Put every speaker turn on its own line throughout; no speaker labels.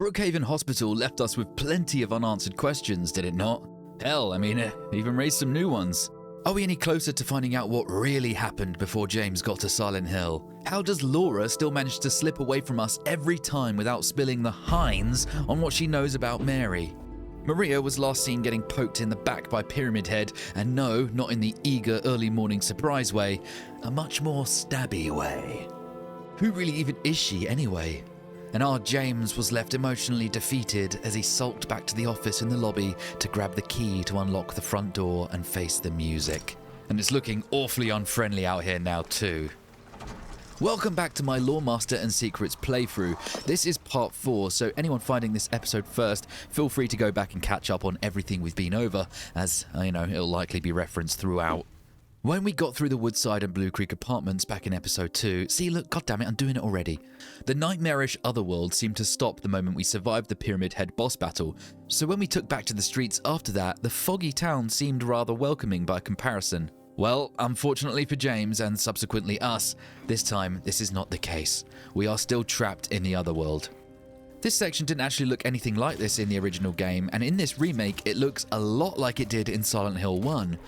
Brookhaven Hospital left us with plenty of unanswered questions, did it not? Hell, it even raised some new ones. Are we any closer to finding out what really happened before James got to Silent Hill? How does Laura still manage to slip away from us every time without spilling the Heinz on what she knows about Mary? Maria was last seen getting poked in the back by Pyramid Head, and no, not in the eager early morning surprise way, a much more stabby way. Who really even is she anyway? And our James was left emotionally defeated as he sulked back to the office in the lobby to grab the key to unlock the front door and face the music. And it's looking awfully unfriendly out here now too. Welcome back to my Loremaster and Secrets playthrough. This is part 4, so anyone finding this episode first, feel free to go back and catch up on everything we've been over, as, it'll likely be referenced throughout. When we got through the Woodside and Blue Creek apartments back in episode 2, see look, goddammit, I'm doing it already. The nightmarish otherworld seemed to stop the moment we survived the Pyramid Head boss battle, so when we took back to the streets after that, the foggy town seemed rather welcoming by comparison. Well, unfortunately for James and subsequently us, this time this is not the case. We are still trapped in the otherworld. This section didn't actually look anything like this in the original game, and in this remake it looks a lot like it did in Silent Hill 1.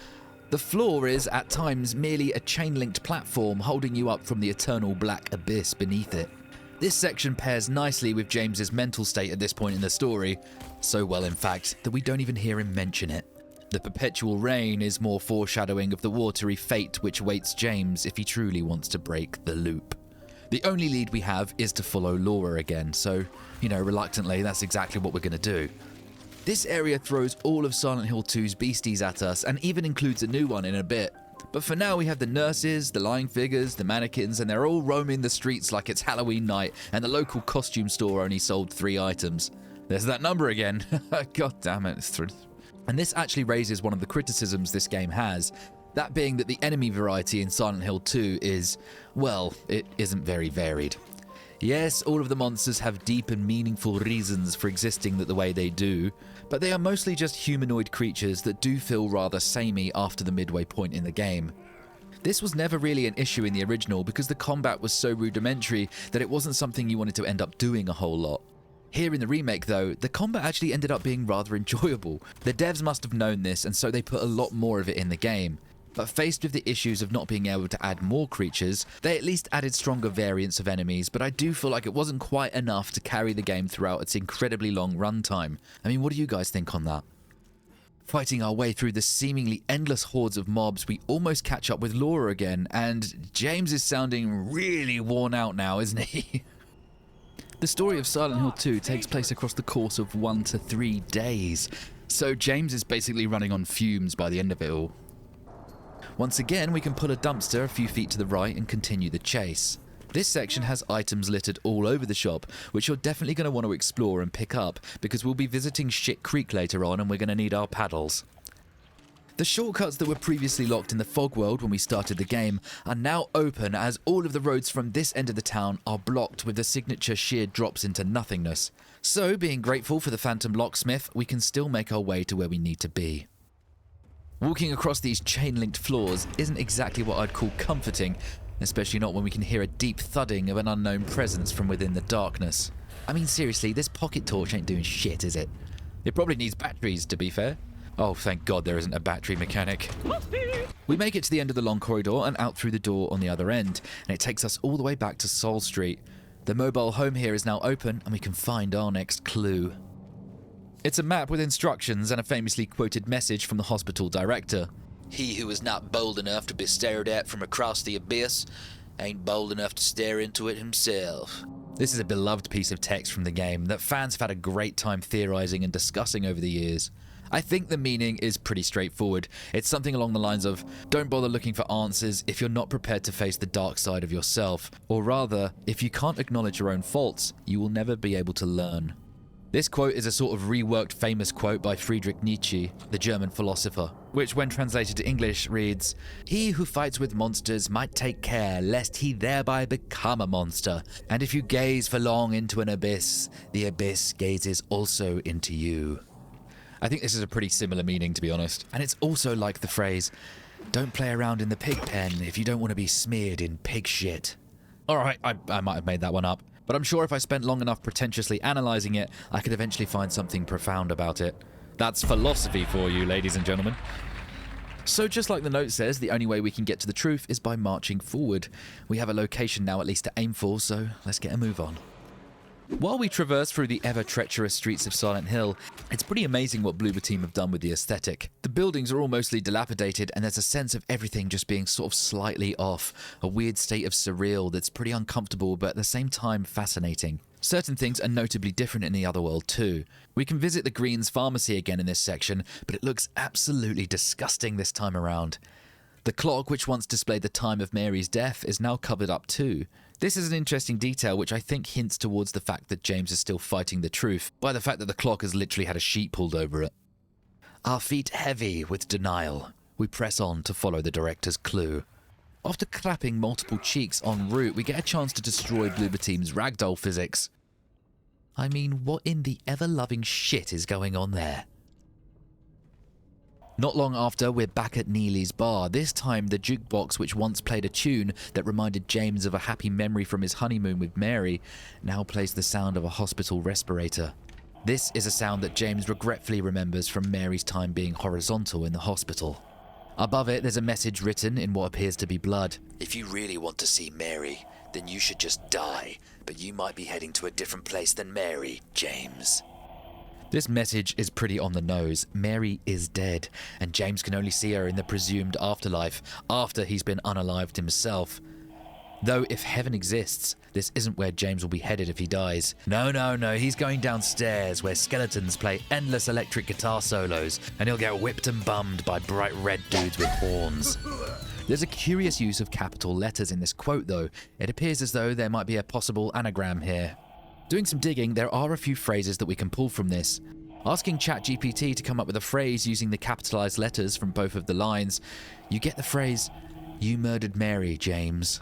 The floor is, at times, merely a chain-linked platform holding you up from the eternal black abyss beneath it. This section pairs nicely with James's mental state at this point in the story, so well in fact that we don't even hear him mention it. The perpetual rain is more foreshadowing of the watery fate which awaits James if he truly wants to break the loop. The only lead we have is to follow Laura again, so, reluctantly that's exactly what we're going to do. This area throws all of Silent Hill 2's beasties at us and even includes a new one in a bit. But for now we have the nurses, the lying figures, the mannequins, and they're all roaming the streets like it's Halloween night and the local costume store only sold 3 items. There's that number again. God damn it. And this actually raises one of the criticisms this game has, that being that the enemy variety in Silent Hill 2 is, well, it isn't very varied. Yes, all of the monsters have deep and meaningful reasons for existing the way they do, but they are mostly just humanoid creatures that do feel rather samey after the midway point in the game. This was never really an issue in the original because the combat was so rudimentary that it wasn't something you wanted to end up doing a whole lot. Here in the remake though, the combat actually ended up being rather enjoyable. The devs must have known this, and so they put a lot more of it in the game. But faced with the issues of not being able to add more creatures, they at least added stronger variants of enemies, but I do feel like it wasn't quite enough to carry the game throughout its incredibly long runtime. What do you guys think on that? Fighting our way through the seemingly endless hordes of mobs, we almost catch up with Laura again, and James is sounding really worn out now, isn't he? The story of Silent Hill 2 takes place across the course of 1 to 3 days, so James is basically running on fumes by the end of it all. Once again, we can pull a dumpster a few feet to the right and continue the chase. This section has items littered all over the shop, which you're definitely going to want to explore and pick up, because we'll be visiting Shit Creek later on and we're going to need our paddles. The shortcuts that were previously locked in the fog world when we started the game are now open, as all of the roads from this end of the town are blocked with the signature sheer drops into nothingness. So, being grateful for the Phantom Locksmith, we can still make our way to where we need to be. Walking across these chain-linked floors isn't exactly what I'd call comforting, especially not when we can hear a deep thudding of an unknown presence from within the darkness. Seriously, this pocket torch ain't doing shit, is it? It probably needs batteries, to be fair. Oh, thank God there isn't a battery mechanic. We make it to the end of the long corridor and out through the door on the other end, and it takes us all the way back to Sol Street. The mobile home here is now open, and we can find our next clue. It's a map with instructions and a famously quoted message from the hospital director. He who is not bold enough to be stared at from across the abyss ain't bold enough to stare into it himself. This is a beloved piece of text from the game that fans have had a great time theorizing and discussing over the years. I think the meaning is pretty straightforward. It's something along the lines of, don't bother looking for answers if you're not prepared to face the dark side of yourself. Or rather, if you can't acknowledge your own faults, you will never be able to learn. This quote is a sort of reworked famous quote by Friedrich Nietzsche, the German philosopher, which when translated to English reads, "He who fights with monsters might take care lest he thereby become a monster, and if you gaze for long into an abyss, the abyss gazes also into you." I think this is a pretty similar meaning, to be honest. And it's also like the phrase, "Don't play around in the pig pen if you don't want to be smeared in pig shit." Alright, I might have made that one up. But I'm sure if I spent long enough pretentiously analysing it, I could eventually find something profound about it. That's philosophy for you, ladies and gentlemen. So just like the note says, the only way we can get to the truth is by marching forward. We have a location now at least to aim for, so let's get a move on. While we traverse through the ever-treacherous streets of Silent Hill, it's pretty amazing what Bloober team have done with the aesthetic. The buildings are all mostly dilapidated, and there's a sense of everything just being sort of slightly off, a weird state of surreal that's pretty uncomfortable but at the same time fascinating. Certain things are notably different in the other world too. We can visit the Green's pharmacy again in this section, but it looks absolutely disgusting this time around. The clock, which once displayed the time of Mary's death, is now covered up too. This is an interesting detail which I think hints towards the fact that James is still fighting the truth, by the fact that the clock has literally had a sheet pulled over it. Our feet heavy with denial, we press on to follow the director's clue. After clapping multiple cheeks en route, we get a chance to destroy Bloober Team's ragdoll physics. I mean, what in the ever-loving shit is going on there? Not long after, we're back at Neely's bar. This time, the jukebox, which once played a tune that reminded James of a happy memory from his honeymoon with Mary, now plays the sound of a hospital respirator. This is a sound that James regretfully remembers from Mary's time being horizontal in the hospital. Above it, there's a message written in what appears to be blood. If you really want to see Mary, then you should just die, but you might be heading to a different place than Mary, James. This message is pretty on the nose. Mary is dead, and James can only see her in the presumed afterlife, after he's been unalived himself. Though if heaven exists, this isn't where James will be headed if he dies. No, he's going downstairs where skeletons play endless electric guitar solos, and he'll get whipped and bummed by bright red dudes with horns. There's a curious use of capital letters in this quote though. It appears as though there might be a possible anagram here. Doing some digging, there are a few phrases that we can pull from this. Asking ChatGPT to come up with a phrase using the capitalized letters from both of the lines, you get the phrase, "You murdered Mary, James."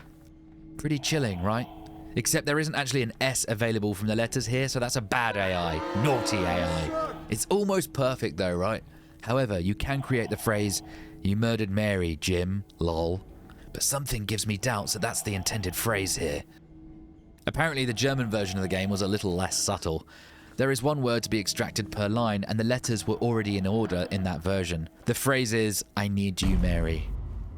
Pretty chilling, right? Except there isn't actually an S available from the letters here, so that's a bad AI, naughty AI. It's almost perfect though, right? However, you can create the phrase, "You murdered Mary, Jim, lol." But something gives me doubts that that's the intended phrase here. Apparently the German version of the game was a little less subtle. There is one word to be extracted per line, and the letters were already in order in that version. The phrase is, "I need you, Mary."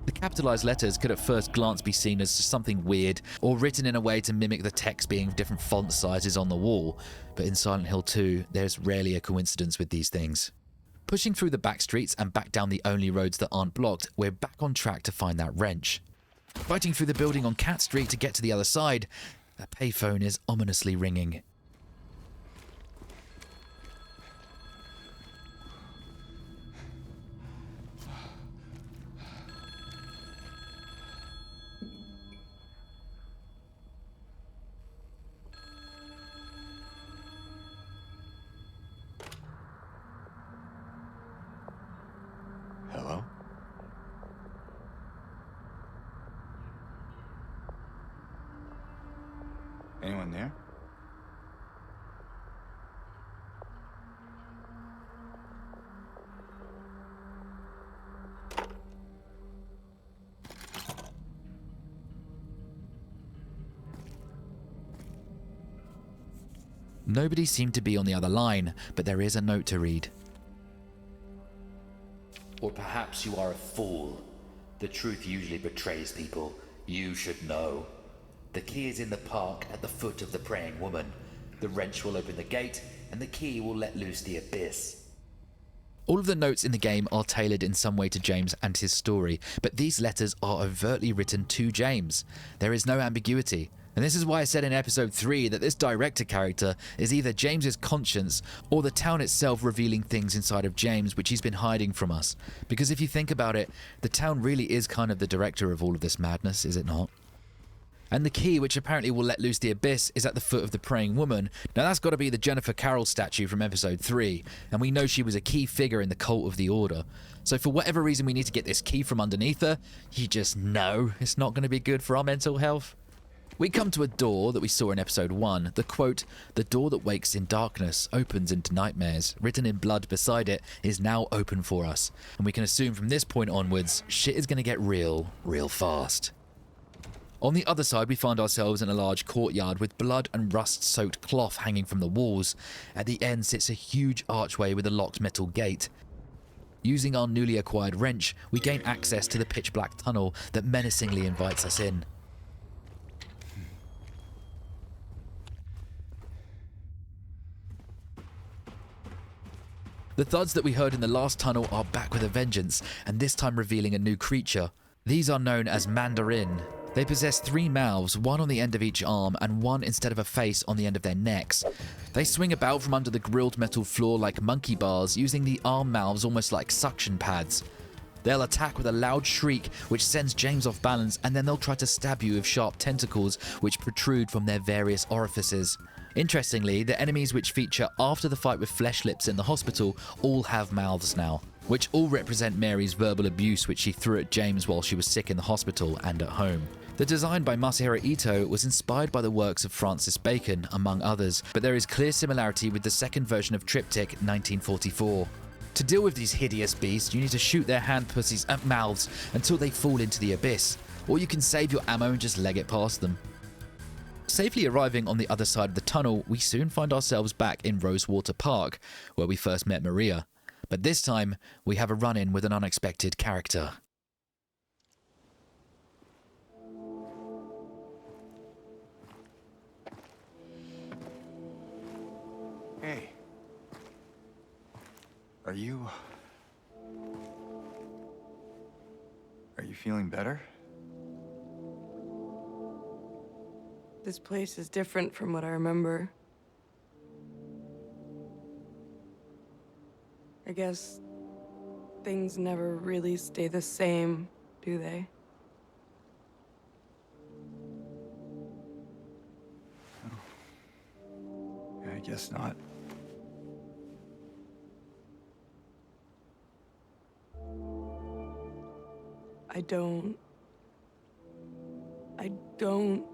The capitalized letters could at first glance be seen as just something weird, or written in a way to mimic the text being different font sizes on the wall, but in Silent Hill 2, there's rarely a coincidence with these things. Pushing through the back streets and back down the only roads that aren't blocked, we're back on track to find that wrench. Fighting through the building on Cat Street to get to the other side, a payphone is ominously ringing.
Hello? Anyone there?
Nobody seemed to be on the other line, but there is a note to read.
Or perhaps you are a fool. The truth usually betrays people. You should know. The key is in the park at the foot of the praying woman. The wrench will open the gate, and the key will let loose the abyss.
All of the notes in the game are tailored in some way to James and his story, but these letters are overtly written to James. There is no ambiguity. And this is why I said in episode 3 that this director character is either James's conscience or the town itself revealing things inside of James which he's been hiding from us. Because if you think about it, the town really is kind of the director of all of this madness, is it not? And the key, which apparently will let loose the abyss, is at the foot of the praying woman. Now that's got to be the Jennifer Carroll statue from episode 3, and we know she was a key figure in the cult of the Order. So for whatever reason we need to get this key from underneath her, you just know it's not going to be good for our mental health. We come to a door that we saw in episode 1. The quote, "The door that wakes in darkness opens into nightmares," written in blood beside it, is now open for us. And we can assume from this point onwards, shit is going to get real fast. On the other side, we find ourselves in a large courtyard with blood and rust-soaked cloth hanging from the walls. At the end sits a huge archway with a locked metal gate. Using our newly acquired wrench, we gain access to the pitch-black tunnel that menacingly invites us in. The thuds that we heard in the last tunnel are back with a vengeance, and this time revealing a new creature. These are known as Mandarin. They possess 3 mouths, one on the end of each arm and one instead of a face on the end of their necks. They swing about from under the grilled metal floor like monkey bars, using the arm mouths almost like suction pads. They'll attack with a loud shriek which sends James off balance, and then they'll try to stab you with sharp tentacles which protrude from their various orifices. Interestingly, the enemies which feature after the fight with Flesh Lips in the hospital all have mouths now, which all represent Mary's verbal abuse which she threw at James while she was sick in the hospital and at home. The design by Masahiro Ito was inspired by the works of Francis Bacon, among others, but there is clear similarity with the second version of Triptych 1944. To deal with these hideous beasts, you need to shoot their hand pussies at mouths until they fall into the abyss, or you can save your ammo and just leg it past them. Safely arriving on the other side of the tunnel, we soon find ourselves back in Rosewater Park, where we first met Maria. But this time, we have a run-in with an unexpected character.
Hey. Are you feeling better?
This place is different from what I remember. I guess things never really stay the same, do they?
I guess not.
I don't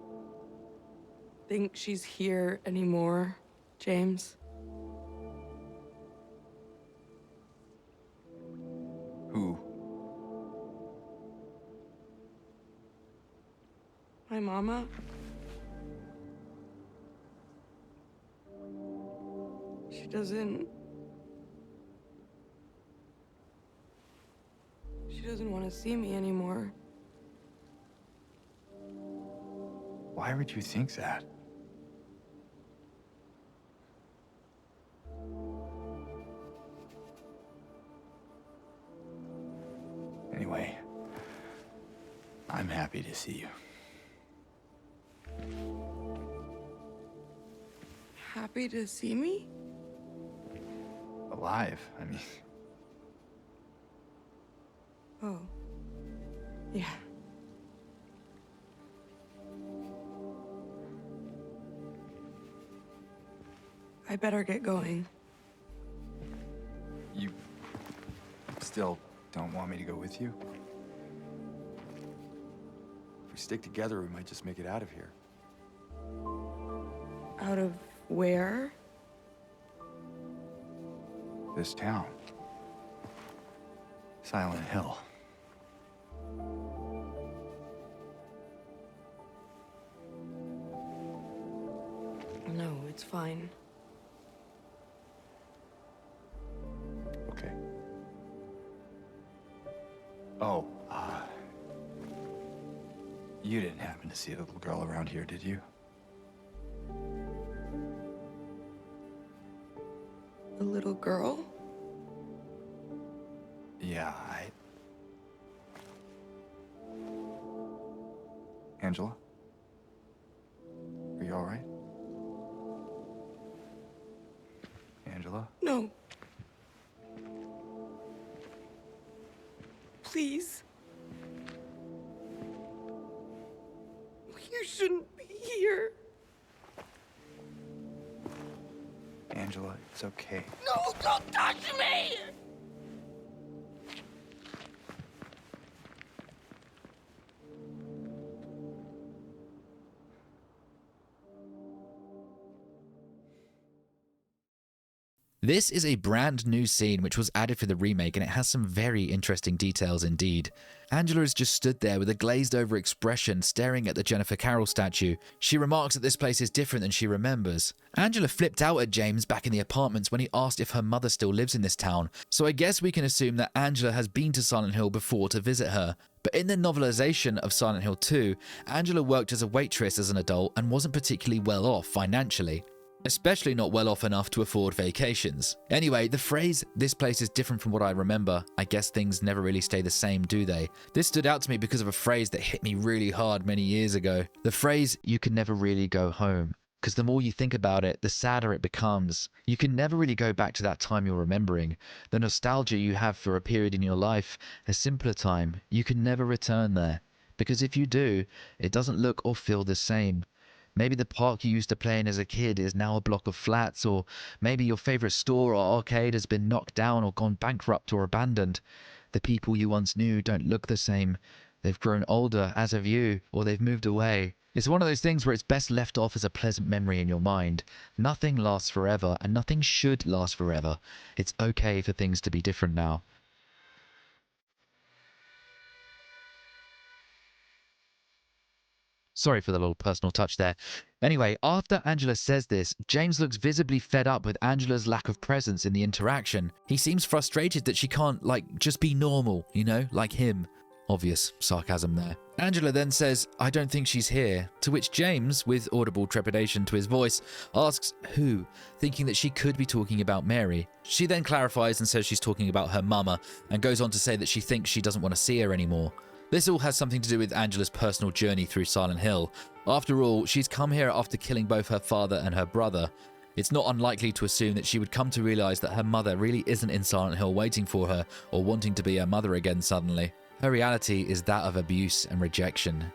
think she's here anymore, James.
Who?
My mama. She doesn't want to see me anymore.
Why would you think that? Anyway, I'm happy to see you.
Happy to see me?
Alive, I mean.
Oh. Yeah. I better get going.
You still don't want me to go with you? If we stick together, we might just make it out of here.
Out of where?
This town. Silent Hill.
No, it's fine.
Okay. Oh, you didn't happen to see a little girl around here, did you?
A little girl?
Yeah, Angela? Are you all right? Angela?
No. Please. You shouldn't be here.
Angela, it's okay.
No, don't touch me!
This is a brand new scene which was added for the remake, and it has some very interesting details indeed. Angela has just stood there with a glazed over expression staring at the Jennifer Carroll statue. She remarks that this place is different than she remembers. Angela flipped out at James back in the apartments when he asked if her mother still lives in this town, so I guess we can assume that Angela has been to Silent Hill before to visit her. But in the novelization of Silent Hill 2, Angela worked as a waitress as an adult and wasn't particularly well off financially. Especially not well off enough to afford vacations. Anyway, the phrase, "this place is different from what I remember, I guess things never really stay the same, do they?" This stood out to me because of a phrase that hit me really hard many years ago. The phrase, "you can never really go home." Because the more you think about it, the sadder it becomes. You can never really go back to that time you're remembering. The nostalgia you have for a period in your life, a simpler time, you can never return there. Because if you do, it doesn't look or feel the same. Maybe the park you used to play in as a kid is now a block of flats, or maybe your favorite store or arcade has been knocked down or gone bankrupt or abandoned. The people you once knew don't look the same. They've grown older, as have you, or they've moved away. It's one of those things where it's best left off as a pleasant memory in your mind. Nothing lasts forever, and nothing should last forever. It's okay for things to be different now. Sorry for the little personal touch there. Anyway, after Angela says this, James looks visibly fed up with Angela's lack of presence in the interaction. He seems frustrated that she can't, just be normal, like him. Obvious sarcasm there. Angela then says, "I don't think she's here," to which James, with audible trepidation to his voice, asks who, thinking that she could be talking about Mary. She then clarifies and says she's talking about her mama, and goes on to say that she thinks she doesn't want to see her anymore. This all has something to do with Angela's personal journey through Silent Hill. After all, she's come here after killing both her father and her brother. It's not unlikely to assume that she would come to realize that her mother really isn't in Silent Hill waiting for her or wanting to be her mother again suddenly. Her reality is that of abuse and rejection.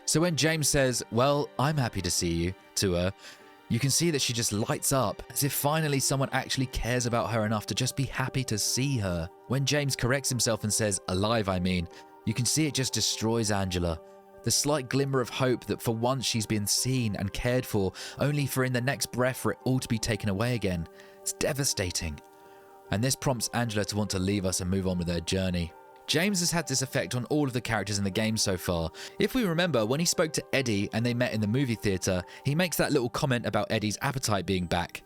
So when James says, "Well, I'm happy to see you," to her, you can see that she just lights up, as if finally someone actually cares about her enough to just be happy to see her. When James corrects himself and says, "alive, I mean," you can see it just destroys Angela. The slight glimmer of hope that for once she's been seen and cared for, only for in the next breath for it all to be taken away again. It's devastating. And this prompts Angela to want to leave us and move on with her journey. James has had this effect on all of the characters in the game so far. If we remember, when he spoke to Eddie and they met in the movie theatre, he makes that little comment about Eddie's appetite being back.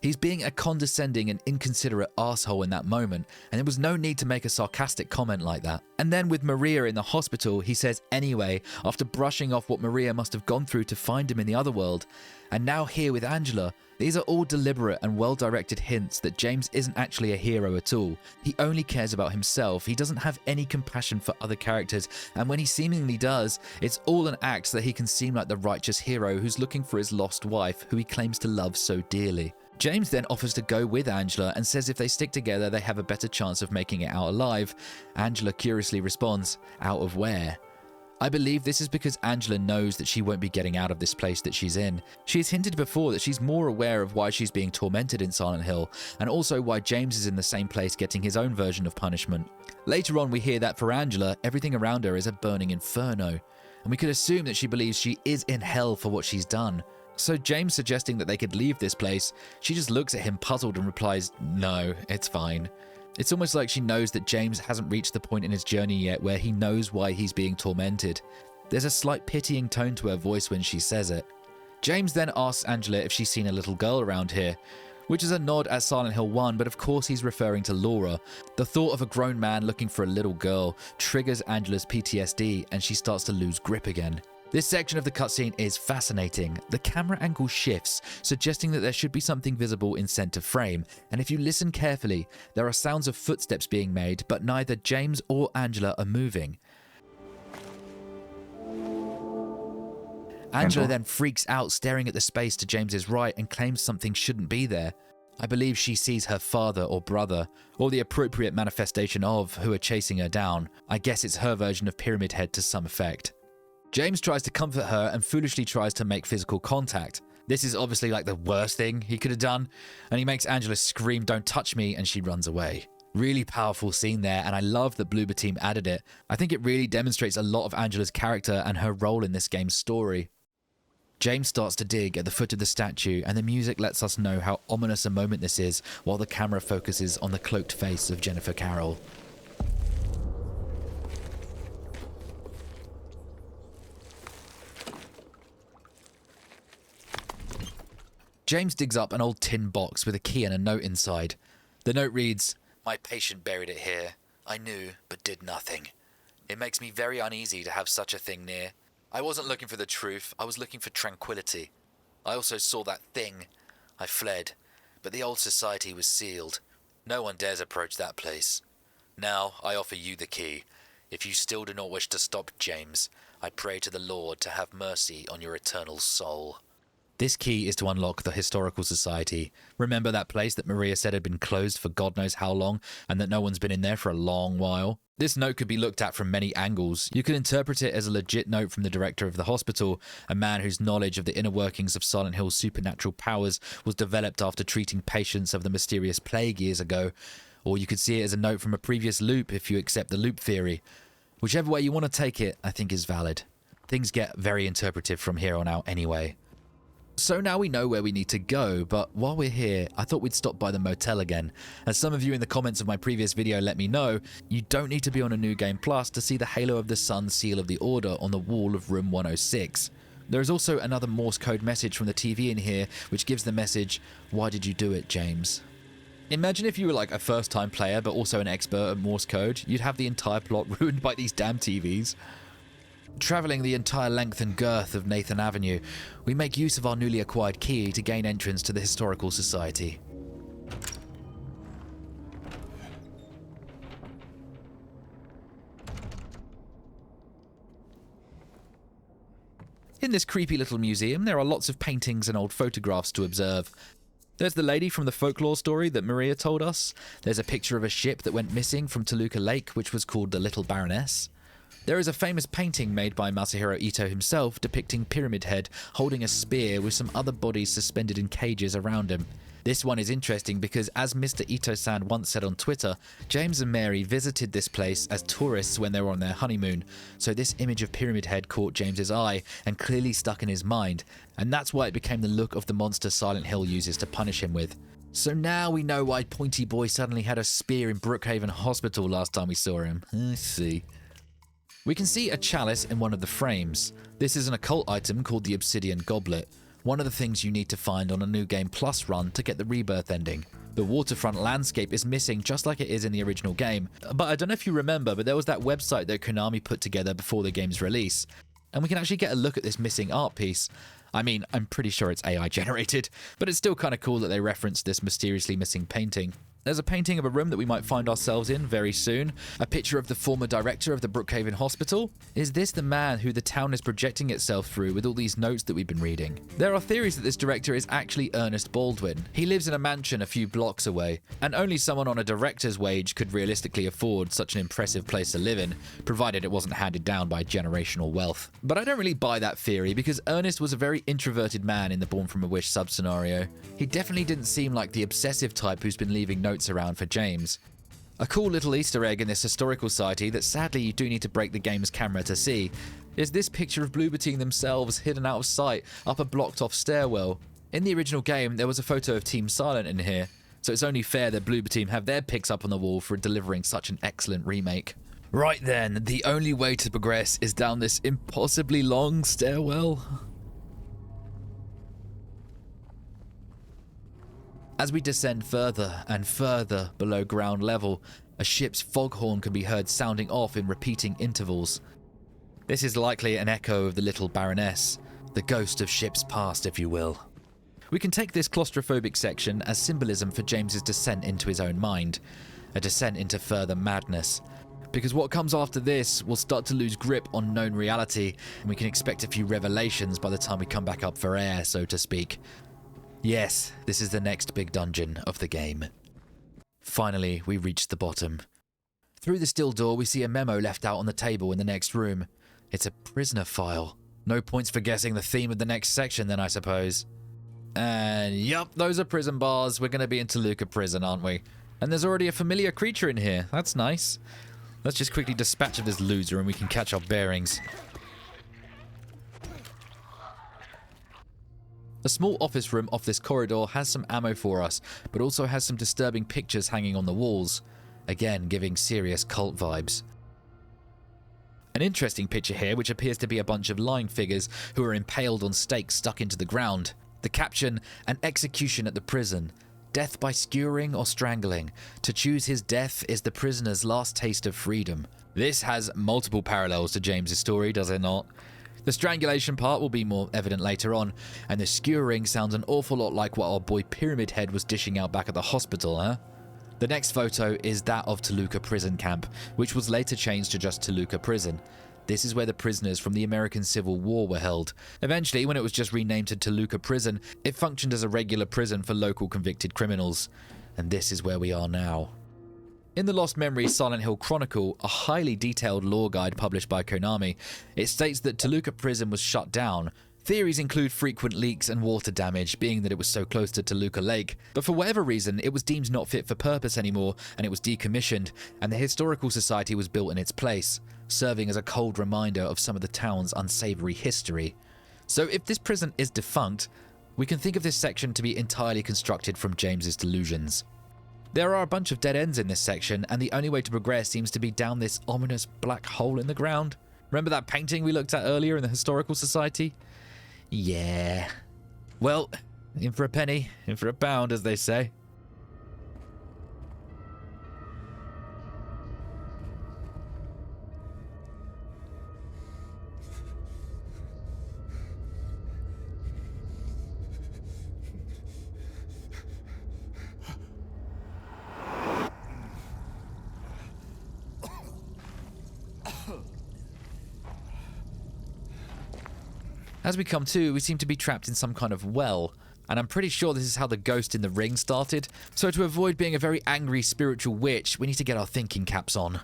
He's being a condescending and inconsiderate asshole in that moment, and there was no need to make a sarcastic comment like that. And then with Maria in the hospital, he says "anyway" after brushing off what Maria must have gone through to find him in the other world. And now here with Angela, these are all deliberate and well-directed hints that James isn't actually a hero at all. He only cares about himself. He doesn't have any compassion for other characters, and when he seemingly does, it's all an act so that he can seem like the righteous hero who's looking for his lost wife, who he claims to love so dearly. James then offers to go with Angela and says if they stick together, they have a better chance of making it out alive. Angela curiously responds, "Out of where?" I believe this is because Angela knows that she won't be getting out of this place that she's in. She has hinted before that she's more aware of why she's being tormented in Silent Hill, and also why James is in the same place getting his own version of punishment. Later on, we hear that for Angela, everything around her is a burning inferno, and we could assume that she believes she is in hell for what she's done. So James suggesting that they could leave this place, she just looks at him puzzled and replies, "No, it's fine." It's almost like she knows that James hasn't reached the point in his journey yet where he knows why he's being tormented. There's a slight pitying tone to her voice when she says it. James then asks Angela if she's seen a little girl around here, which is a nod at Silent Hill 1, but of course he's referring to Laura. The thought of a grown man looking for a little girl triggers Angela's PTSD and she starts to lose grip again. This section of the cutscene is fascinating. The camera angle shifts, suggesting that there should be something visible in center frame, and if you listen carefully, there are sounds of footsteps being made, but neither James or Angela are moving. Angela then freaks out, staring at the space to James's right, and claims something shouldn't be there. I believe she sees her father or brother, or the appropriate manifestation of, who are chasing her down. I guess it's her version of Pyramid Head to some effect. James tries to comfort her and foolishly tries to make physical contact. This is obviously like the worst thing he could have done, and he makes Angela scream, "Don't touch me," and she runs away. Really powerful scene there, and I love that Bloober team added it. I think it really demonstrates a lot of Angela's character and her role in this game's story. James starts to dig at the foot of the statue, and the music lets us know how ominous a moment this is while the camera focuses on the cloaked face of Jennifer Carroll. James digs up an old tin box with a key and a note inside. The note reads, "My patient buried it here. I knew, but did nothing. It makes me very uneasy to have such a thing near. I wasn't looking for the truth, I was looking for tranquility. I also saw that thing. I fled, but the old society was sealed. No one dares approach that place. Now I offer you the key. If you still do not wish to stop James, I pray to the Lord to have mercy on your eternal soul." This key is to unlock the Historical Society. Remember that place that Maria said had been closed for God knows how long, and that no one's been in there for a long while? This note could be looked at from many angles. You could interpret it as a legit note from the director of the hospital, a man whose knowledge of the inner workings of Silent Hill's supernatural powers was developed after treating patients of the mysterious plague years ago. Or you could see it as a note from a previous loop if you accept the loop theory. Whichever way you want to take it, I think is valid. Things get very interpretive from here on out anyway. So now we know where we need to go, but while we're here, I thought we'd stop by the motel again. As some of you in the comments of my previous video let me know, you don't need to be on a New Game Plus to see the Halo of the Sun seal of the Order on the wall of room 106. There is also another Morse code message from the TV in here, which gives the message, "Why did you do it, James?" Imagine if you were like a first-time player, but also an expert at Morse code. You'd have the entire plot ruined by these damn TVs. Travelling the entire length and girth of Nathan Avenue, we make use of our newly acquired key to gain entrance to the Historical Society. In this creepy little museum, there are lots of paintings and old photographs to observe. There's the lady from the folklore story that Maria told us. There's a picture of a ship that went missing from Toluca Lake, which was called the Little Baroness. There is a famous painting made by Masahiro Ito himself depicting Pyramid Head holding a spear with some other bodies suspended in cages around him. This one is interesting because, as Mr. Ito-san once said on Twitter, James and Mary visited this place as tourists when they were on their honeymoon, so this image of Pyramid Head caught James's eye and clearly stuck in his mind, and that's why it became the look of the monster Silent Hill uses to punish him with. So now we know why Pointy Boy suddenly had a spear in Brookhaven Hospital last time we saw him. I see. We can see a chalice in one of the frames. This is an occult item called the Obsidian Goblet, one of the things you need to find on a New Game Plus run to get the Rebirth ending. The waterfront landscape is missing just like it is in the original game, but I don't know if you remember, but there was that website that Konami put together before the game's release, and we can actually get a look at this missing art piece. I mean, I'm pretty sure it's AI generated, but it's still kind of cool that they referenced this mysteriously missing painting. There's a painting of a room that we might find ourselves in very soon. A picture of the former director of the Brookhaven Hospital. Is this the man who the town is projecting itself through with all these notes that we've been reading? There are theories that this director is actually Ernest Baldwin. He lives in a mansion a few blocks away, and only someone on a director's wage could realistically afford such an impressive place to live in, provided it wasn't handed down by generational wealth. But I don't really buy that theory, because Ernest was a very introverted man in the Born from a Wish sub-scenario. He definitely didn't seem like the obsessive type who's been leaving notes around for James. A cool little Easter egg in this historical society that sadly you do need to break the game's camera to see is this picture of Bloober Team themselves hidden out of sight up a blocked off stairwell. In the original game there was a photo of Team Silent in here, so it's only fair that Bloober Team have their pics up on the wall for delivering such an excellent remake. Right then, the only way to progress is down this impossibly long stairwell. As we descend further and further below ground level, a ship's foghorn can be heard sounding off in repeating intervals. This is likely an echo of the Little Baroness, the ghost of ships past, if you will. We can take this claustrophobic section as symbolism for James's descent into his own mind, a descent into further madness. Because what comes after this will start to lose grip on known reality, and we can expect a few revelations by the time we come back up for air, so to speak. Yes, this is the next big dungeon of the game. Finally, we reach the bottom. Through the steel door, we see a memo left out on the table in the next room. It's a prisoner file. No points for guessing the theme of the next section then, I suppose. And yup, those are prison bars. We're going to be in Toluca prison, aren't we? And there's already a familiar creature in here. That's nice. Let's just quickly dispatch of this loser and we can catch our bearings. A small office room off this corridor has some ammo for us, but also has some disturbing pictures hanging on the walls, again giving serious cult vibes. An interesting picture here which appears to be a bunch of lying figures who are impaled on stakes stuck into the ground. The caption, "An execution at the prison. Death by skewering or strangling. To choose his death is the prisoner's last taste of freedom." This has multiple parallels to James's story, does it not? The strangulation part will be more evident later on, and the skewering sounds an awful lot like what our boy Pyramid Head was dishing out back at the hospital, huh? The next photo is that of Toluca prison camp, which was later changed to just Toluca prison. This is where the prisoners from the American Civil War were held. Eventually, when it was just renamed to Toluca prison, it functioned as a regular prison for local convicted criminals. And this is where we are now. In the Lost Memories Silent Hill Chronicle, a highly detailed lore guide published by Konami, it states that Toluca prison was shut down. Theories include frequent leaks and water damage, being that it was so close to Toluca Lake, but for whatever reason, it was deemed not fit for purpose anymore, and it was decommissioned, and the Historical Society was built in its place, serving as a cold reminder of some of the town's unsavory history. So if this prison is defunct, we can think of this section to be entirely constructed from James's delusions. There are a bunch of dead ends in this section, and the only way to progress seems to be down this ominous black hole in the ground. Remember that painting we looked at earlier in the Historical Society? Yeah. Well, in for a penny, in for a pound, as they say. As we come to, we seem to be trapped in some kind of well, and I'm pretty sure this is how the ghost in the ring started, so to avoid being a very angry spiritual witch, we need to get our thinking caps on.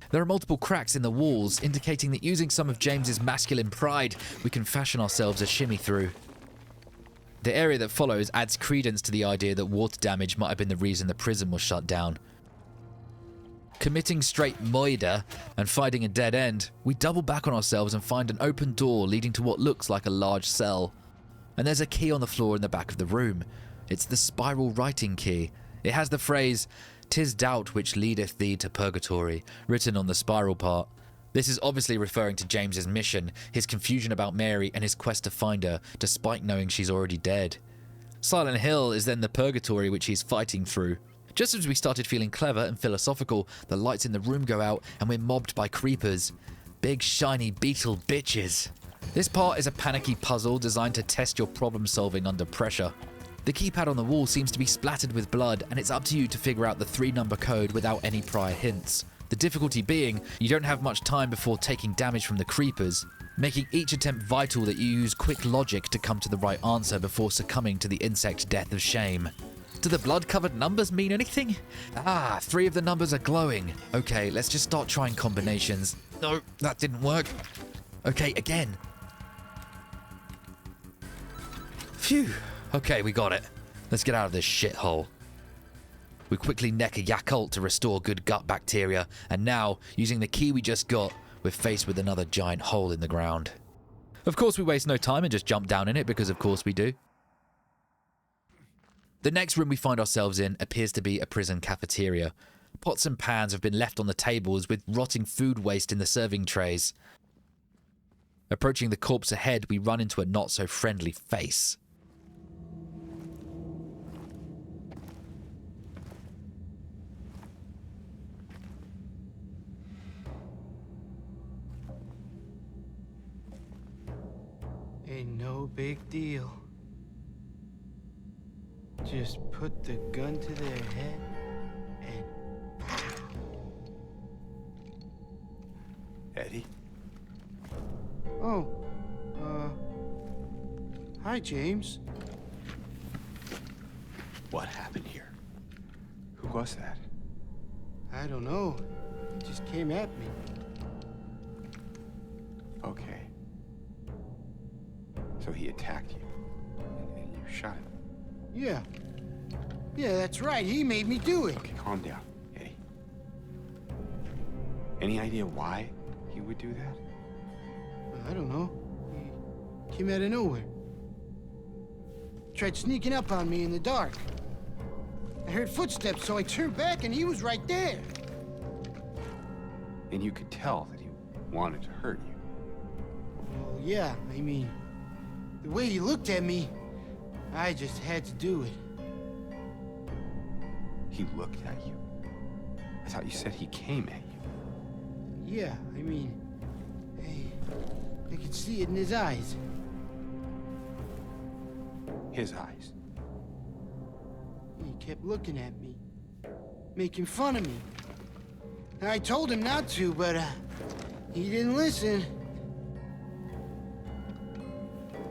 There are multiple cracks in the walls, indicating that using some of James's masculine pride, we can fashion ourselves a shimmy through. The area that follows adds credence to the idea that water damage might have been the reason the prison was shut down. Committing straight murder and finding a dead end, we double back on ourselves and find an open door leading to what looks like a large cell. And there's a key on the floor in the back of the room. It's the spiral writing key. It has the phrase, "'Tis doubt which leadeth thee to purgatory," written on the spiral part. This is obviously referring to James's mission, his confusion about Mary and his quest to find her, despite knowing she's already dead. Silent Hill is then the purgatory which he's fighting through. Just as we started feeling clever and philosophical, the lights in the room go out and we're mobbed by creepers. Big shiny beetle bitches. This part is a panicky puzzle designed to test your problem solving under pressure. The keypad on the wall seems to be splattered with blood, and it's up to you to figure out the 3-number code without any prior hints. The difficulty being, you don't have much time before taking damage from the creepers, making each attempt vital that you use quick logic to come to the right answer before succumbing to the insect death of shame. Do the blood-covered numbers mean anything? 3 of the numbers are glowing. Okay, let's just start trying combinations. No, that didn't work. Okay, again. Phew. Okay, we got it. Let's get out of this shithole. We quickly neck a Yakult to restore good gut bacteria, and now, using the key we just got, we're faced with another giant hole in the ground. Of course we waste no time and just jump down in it, because of course we do. The next room we find ourselves in appears to be a prison cafeteria. Pots and pans have been left on the tables with rotting food waste in the serving trays. Approaching the corpse ahead, we run into a not-so-friendly face.
Ain't no big deal. Just put the gun to their head and...
Eddie?
Oh, hi, James.
What happened here? Who was that?
I don't know. He just came at me.
Okay. So he attacked you, and you shot him.
Yeah. Yeah, that's right. He made me do it.
Okay, calm down, Eddie. Any idea why he would do that?
I don't know. He came out of nowhere. tried sneaking up on me in the dark. I heard footsteps, so I turned back and he was right there.
And you could tell that he wanted to hurt you.
Well, yeah, I mean, the way he looked at me, I just had to do it.
He looked at you. I thought you said he came at you.
Yeah, I mean, I could see it in his eyes.
His eyes.
He kept looking at me, making fun of me. I told him not to, but he didn't listen.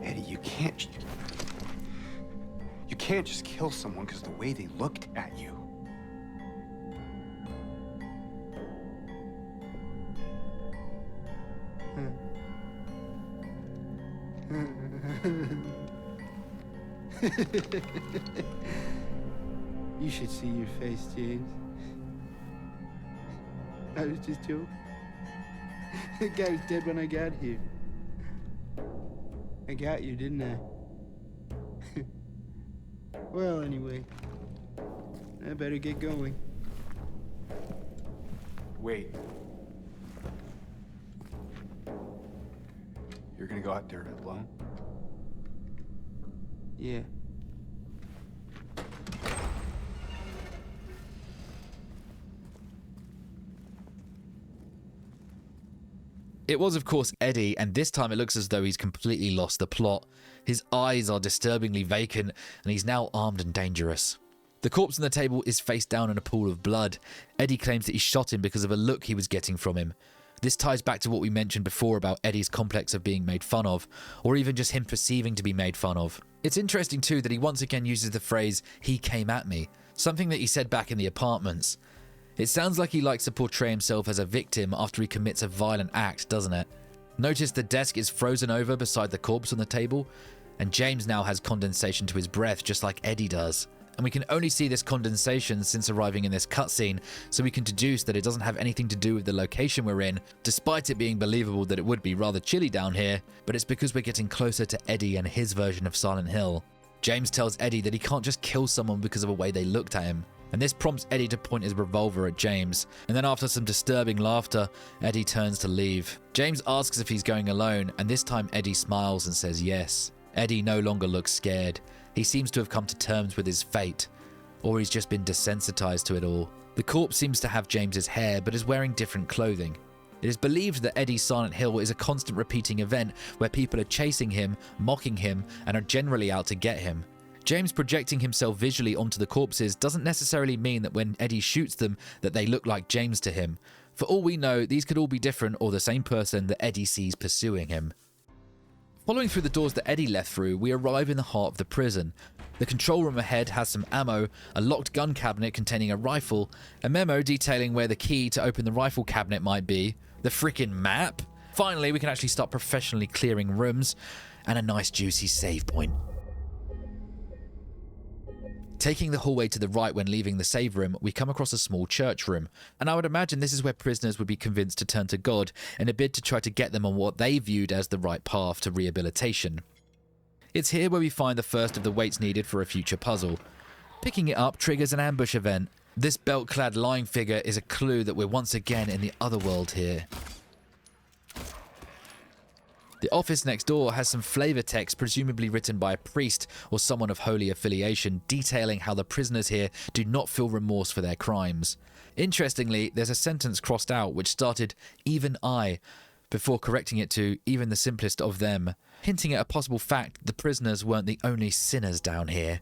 Eddie, you can't just kill someone because of the way they looked at you.
You should see your face, James. I was just joking. The guy was dead when I got here. I got you, didn't I? Well, anyway, I better get going.
Wait. You're gonna go out there alone?
Yeah.
It was, of course, Eddie, and this time it looks as though he's completely lost the plot. His eyes are disturbingly vacant, and he's now armed and dangerous. The corpse on the table is face down in a pool of blood. Eddie claims that he shot him because of a look he was getting from him. This ties back to what we mentioned before about Eddie's complex of being made fun of, or even just him perceiving to be made fun of. It's interesting too that he once again uses the phrase, "he came at me," something that he said back in the apartments. It sounds like he likes to portray himself as a victim after he commits a violent act, doesn't it? Notice the desk is frozen over beside the corpse on the table, and James now has condensation to his breath just like Eddie does. And we can only see this condensation since arriving in this cutscene, so we can deduce that it doesn't have anything to do with the location we're in, despite it being believable that it would be rather chilly down here, but it's because we're getting closer to Eddie and his version of Silent Hill. James tells Eddie that he can't just kill someone because of the way they looked at him, and this prompts Eddie to point his revolver at James, and then after some disturbing laughter, Eddie turns to leave. James asks if he's going alone, and this time Eddie smiles and says yes. Eddie no longer looks scared. He seems to have come to terms with his fate, or he's just been desensitized to it all. The corpse seems to have James's hair, but is wearing different clothing. It is believed that Eddie's Silent Hill is a constant repeating event where people are chasing him, mocking him, and are generally out to get him. James projecting himself visually onto the corpses doesn't necessarily mean that when Eddie shoots them that they look like James to him. For all we know, these could all be different or the same person that Eddie sees pursuing him. Following through the doors that Eddie left through, we arrive in the heart of the prison. The control room ahead has some ammo, a locked gun cabinet containing a rifle, a memo detailing where the key to open the rifle cabinet might be, the frickin' map. Finally, we can actually start professionally clearing rooms, and a nice juicy save point. Taking the hallway to the right when leaving the save room, we come across a small church room, and I would imagine this is where prisoners would be convinced to turn to God in a bid to try to get them on what they viewed as the right path to rehabilitation. It's here where we find the first of the weights needed for a future puzzle. Picking it up triggers an ambush event. This belt-clad lying figure is a clue that we're once again in the other world here. The office next door has some flavor text presumably written by a priest or someone of holy affiliation detailing how the prisoners here do not feel remorse for their crimes. Interestingly, there's a sentence crossed out which started "even I" before correcting it to "even the simplest of them," hinting at a possible fact that the prisoners weren't the only sinners down here.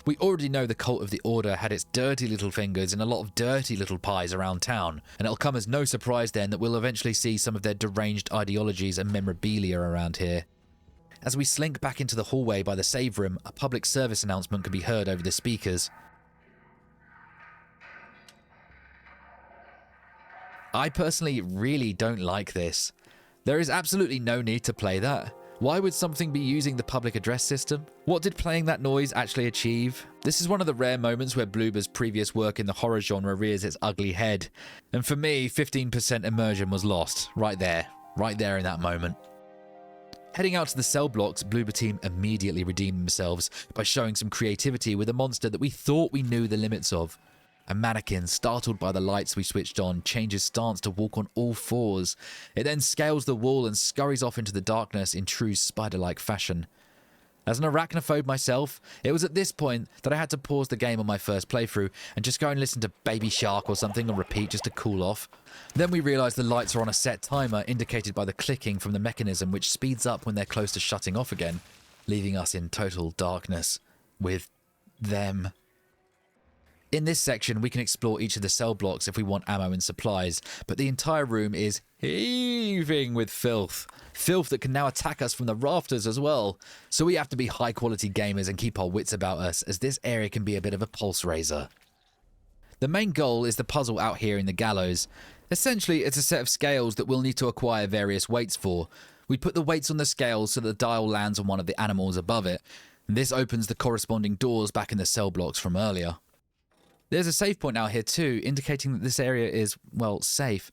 We already know the cult of the Order had its dirty little fingers in a lot of dirty little pies around town, and it'll come as no surprise then that we'll eventually see some of their deranged ideologies and memorabilia around here. As we slink back into the hallway by the save room, a public service announcement can be heard over the speakers. I personally really don't like this. There is absolutely no need to play that. Why would something be using the public address system? What did playing that noise actually achieve? This is one of the rare moments where Bloober's previous work in the horror genre rears its ugly head. And for me, 15% immersion was lost. Right there in that moment. Heading out to the cell blocks, Bloober team immediately redeemed themselves by showing some creativity with a monster that we thought we knew the limits of. A mannequin, startled by the lights we switched on, changes stance to walk on all fours. It then scales the wall and scurries off into the darkness in true spider-like fashion. As an arachnophobe myself, it was at this point that I had to pause the game on my first playthrough and just go and listen to Baby Shark or something on repeat just to cool off. Then we realised the lights are on a set timer indicated by the clicking from the mechanism, which speeds up when they're close to shutting off again, leaving us in total darkness with them. In this section, we can explore each of the cell blocks if we want ammo and supplies, but the entire room is heaving with filth. Filth that can now attack us from the rafters as well. So we have to be high quality gamers and keep our wits about us, as this area can be a bit of a pulse raiser. The main goal is the puzzle out here in the gallows. Essentially, it's a set of scales that we'll need to acquire various weights for. We put the weights on the scales so the dial lands on one of the animals above it, and this opens the corresponding doors back in the cell blocks from earlier. There's a save point out here too, indicating that this area is, well, safe.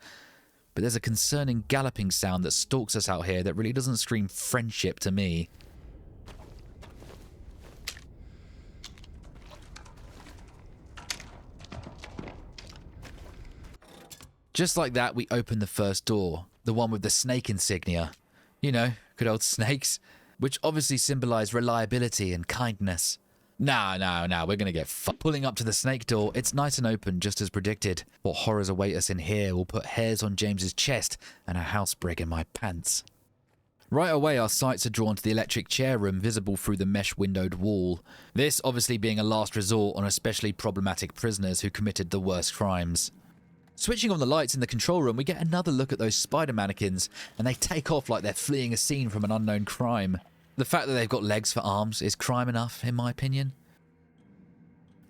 But there's a concerning galloping sound that stalks us out here that really doesn't scream friendship to me. Just like that, we open the first door, the one with the snake insignia. You know, good old snakes, which obviously symbolise reliability and kindness. No, we're gonna get Pulling up to the snake door, it's nice and open, just as predicted. What horrors await us in here will put hairs on James's chest and a housebreak in my pants. Right away, our sights are drawn to the electric chair room visible through the mesh-windowed wall. This obviously being a last resort on especially problematic prisoners who committed the worst crimes. Switching on the lights in the control room, we get another look at those spider mannequins, and they take off like they're fleeing a scene from an unknown crime. The fact that they've got legs for arms is crime enough, in my opinion.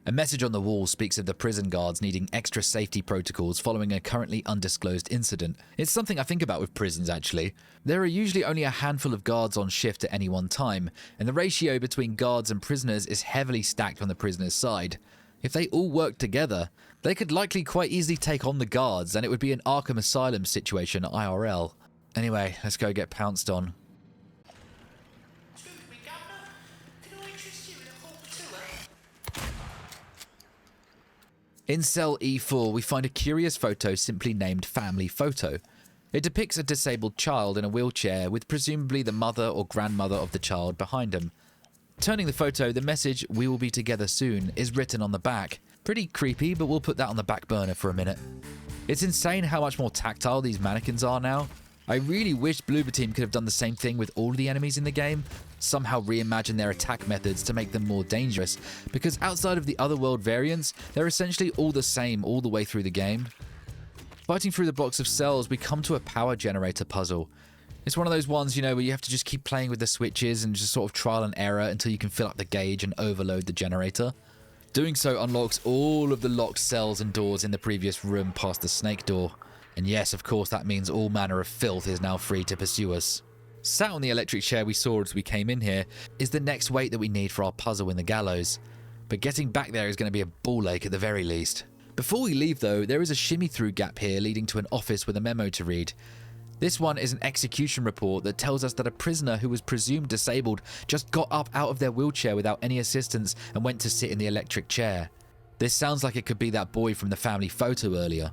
A message on the wall speaks of the prison guards needing extra safety protocols following a currently undisclosed incident. It's something I think about with prisons, actually. There are usually only a handful of guards on shift at any one time, and the ratio between guards and prisoners is heavily stacked on the prisoner's side. If they all worked together, they could likely quite easily take on the guards, and it would be an Arkham Asylum situation IRL. Anyway, let's go get pounced on. In cell E4, we find a curious photo simply named Family Photo. It depicts a disabled child in a wheelchair with presumably the mother or grandmother of the child behind him. Turning the photo, the message, "We will be together soon," is written on the back. Pretty creepy, but we'll put that on the back burner for a minute. It's insane how much more tactile these mannequins are now. I really wish Bloober Team could have done the same thing with all the enemies in the game, somehow reimagine their attack methods to make them more dangerous, because outside of the Otherworld variants, they're essentially all the same all the way through the game. Fighting through the blocks of cells, we come to a power generator puzzle. It's one of those ones, you know, where you have to just keep playing with the switches and just sort of trial and error until you can fill up the gauge and overload the generator. Doing so unlocks all of the locked cells and doors in the previous room past the snake door. And yes, of course, that means all manner of filth is now free to pursue us. Sat on the electric chair we saw as we came in here is the next weight that we need for our puzzle in the gallows. But getting back there is going to be a ball ache at the very least. Before we leave though, there is a shimmy through gap here leading to an office with a memo to read. This one is an execution report that tells us that a prisoner who was presumed disabled just got up out of their wheelchair without any assistance and went to sit in the electric chair. This sounds like it could be that boy from the family photo earlier.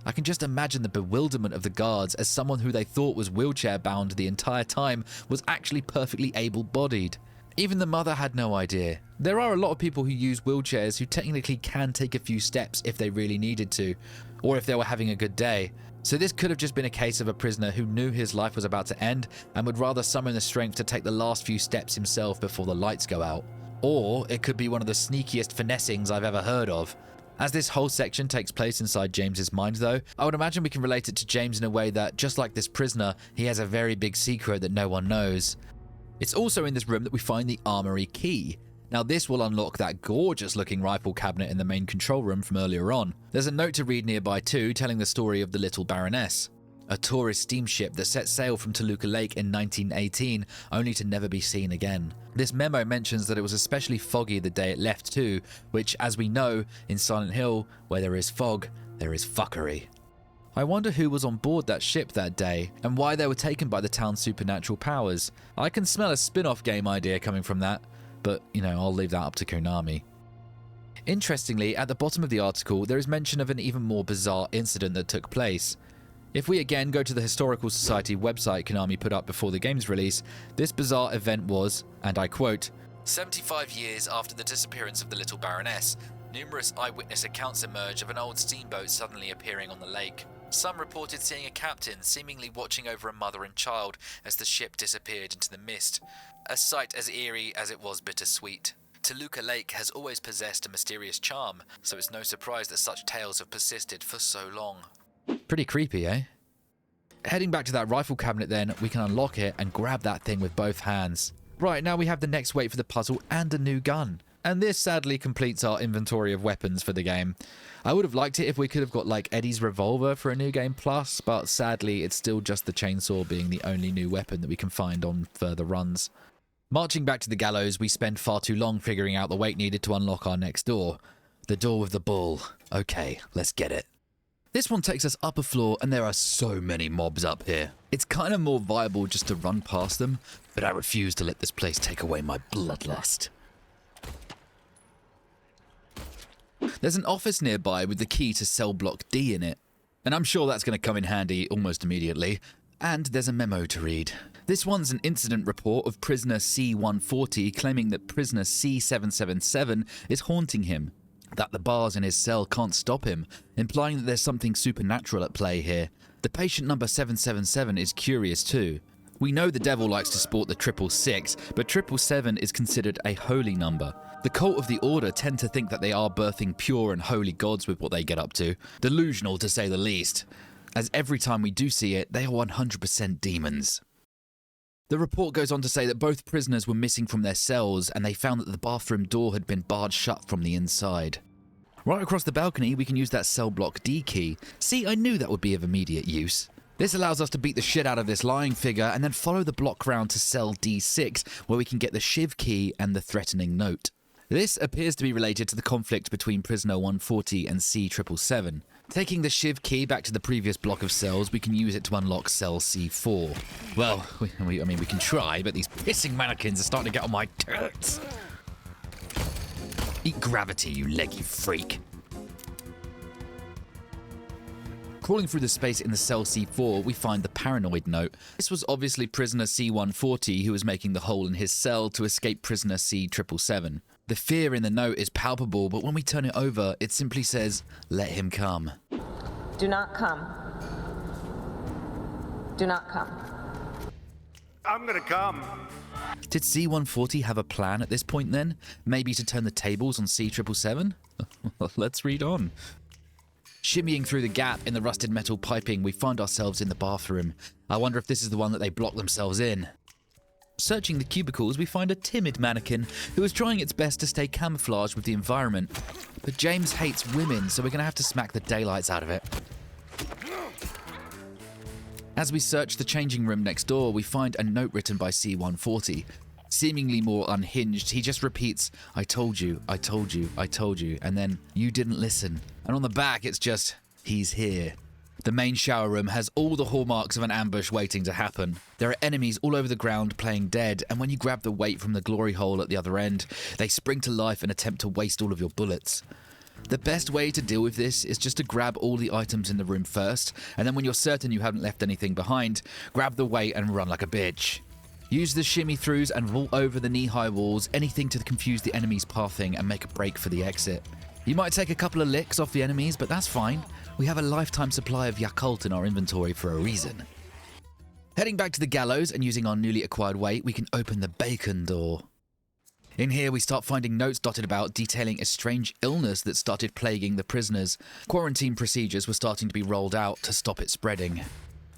I can just imagine the bewilderment of the guards as someone who they thought was wheelchair bound the entire time was actually perfectly able-bodied. Even the mother had no idea. There are a lot of people who use wheelchairs who technically can take a few steps if they really needed to, or if they were having a good day. So this could have just been a case of a prisoner who knew his life was about to end and would rather summon the strength to take the last few steps himself before the lights go out. Or it could be one of the sneakiest finessings I've ever heard of. As this whole section takes place inside James's mind though, I would imagine we can relate it to James in a way that, just like this prisoner, he has a very big secret that no one knows. It's also in this room that we find the armory key. Now this will unlock that gorgeous looking rifle cabinet in the main control room from earlier on. There's a note to read nearby too, telling the story of the Little Baroness, a tourist steamship that set sail from Toluca Lake in 1918, only to never be seen again. This memo mentions that it was especially foggy the day it left too, which, as we know, in Silent Hill, where there is fog, there is fuckery. I wonder who was on board that ship that day, and why they were taken by the town's supernatural powers. I can smell a spin-off game idea coming from that, but, I'll leave that up to Konami. Interestingly, at the bottom of the article, there is mention of an even more bizarre incident that took place. If we again go to the Historical Society website Konami put up before the game's release, this bizarre event was, and I quote, 75 years after the disappearance of the Little Baroness, numerous eyewitness accounts emerge of an old steamboat suddenly appearing on the lake. Some reported seeing a captain seemingly watching over a mother and child as the ship disappeared into the mist, a sight as eerie as it was bittersweet. Toluca Lake has always possessed a mysterious charm, so it's no surprise that such tales have persisted for so long. Pretty creepy, eh? Heading back to that rifle cabinet then, we can unlock it and grab that thing with both hands. Right, now we have the next wait for the puzzle and a new gun. And this sadly completes our inventory of weapons for the game. I would have liked it if we could have got like Eddie's revolver for a new game plus, but sadly it's still just the chainsaw being the only new weapon that we can find on further runs. Marching back to the gallows, we spend far too long figuring out the wait needed to unlock our next door. The door with the bull. Okay, let's get it. This one takes us up a floor and there are so many mobs up here. It's kind of more viable just to run past them, but I refuse to let this place take away my bloodlust. There's an office nearby with the key to cell block D in it, and I'm sure that's going to come in handy almost immediately. And there's a memo to read. This one's an incident report of prisoner C-140 claiming that prisoner C-777 is haunting him, that the bars in his cell can't stop him, implying that there's something supernatural at play here. The patient number 777 is curious too. We know the devil likes to sport the 666, but 777 is considered a holy number. The cult of the Order tend to think that they are birthing pure and holy gods with what they get up to. Delusional to say the least, as every time we do see it, they are 100% demons. The report goes on to say that both prisoners were missing from their cells and they found that the bathroom door had been barred shut from the inside. Right across the balcony, we can use that cell block D key. See, I knew that would be of immediate use. This allows us to beat the shit out of this lying figure and then follow the block round to cell D6, where we can get the shiv key and the threatening note. This appears to be related to the conflict between prisoner 140 and C-777. Taking the shiv key back to the previous block of cells, we can use it to unlock cell C4. Well, we can try, but these pissing mannequins are starting to get on my tits. Eat gravity, you leggy freak. Crawling through the space in the cell C4, we find the paranoid note. This was obviously prisoner C-140 who was making the hole in his cell to escape prisoner C-777. The fear in the note is palpable, but when we turn it over, it simply says, "Let him come."
Do not come. Do not come.
I'm gonna come.
Did C-140 have a plan at this point then? Maybe to turn the tables on C-777? Let's read on. Shimmying through the gap in the rusted metal piping, we find ourselves in the bathroom. I wonder if this is the one that they blocked themselves in. Searching the cubicles, we find a timid mannequin who is trying its best to stay camouflaged with the environment. But James hates women, so we're going to have to smack the daylights out of it. As we search the changing room next door, we find a note written by C-140. Seemingly more unhinged, he just repeats, "I told you, I told you, I told you," and then, "You didn't listen." And on the back, it's just, "He's here." The main shower room has all the hallmarks of an ambush waiting to happen. There are enemies all over the ground playing dead, and when you grab the weight from the glory hole at the other end, they spring to life and attempt to waste all of your bullets. The best way to deal with this is just to grab all the items in the room first, and then when you're certain you haven't left anything behind, grab the weight and run like a bitch. Use the shimmy throughs and vault over the knee-high walls, anything to confuse the enemy's pathing and make a break for the exit. You might take a couple of licks off the enemies, but that's fine. We have a lifetime supply of Yakult in our inventory for a reason. Heading back to the gallows and using our newly acquired weight, we can open the bacon door. In here, we start finding notes dotted about detailing a strange illness that started plaguing the prisoners. Quarantine procedures were starting to be rolled out to stop it spreading.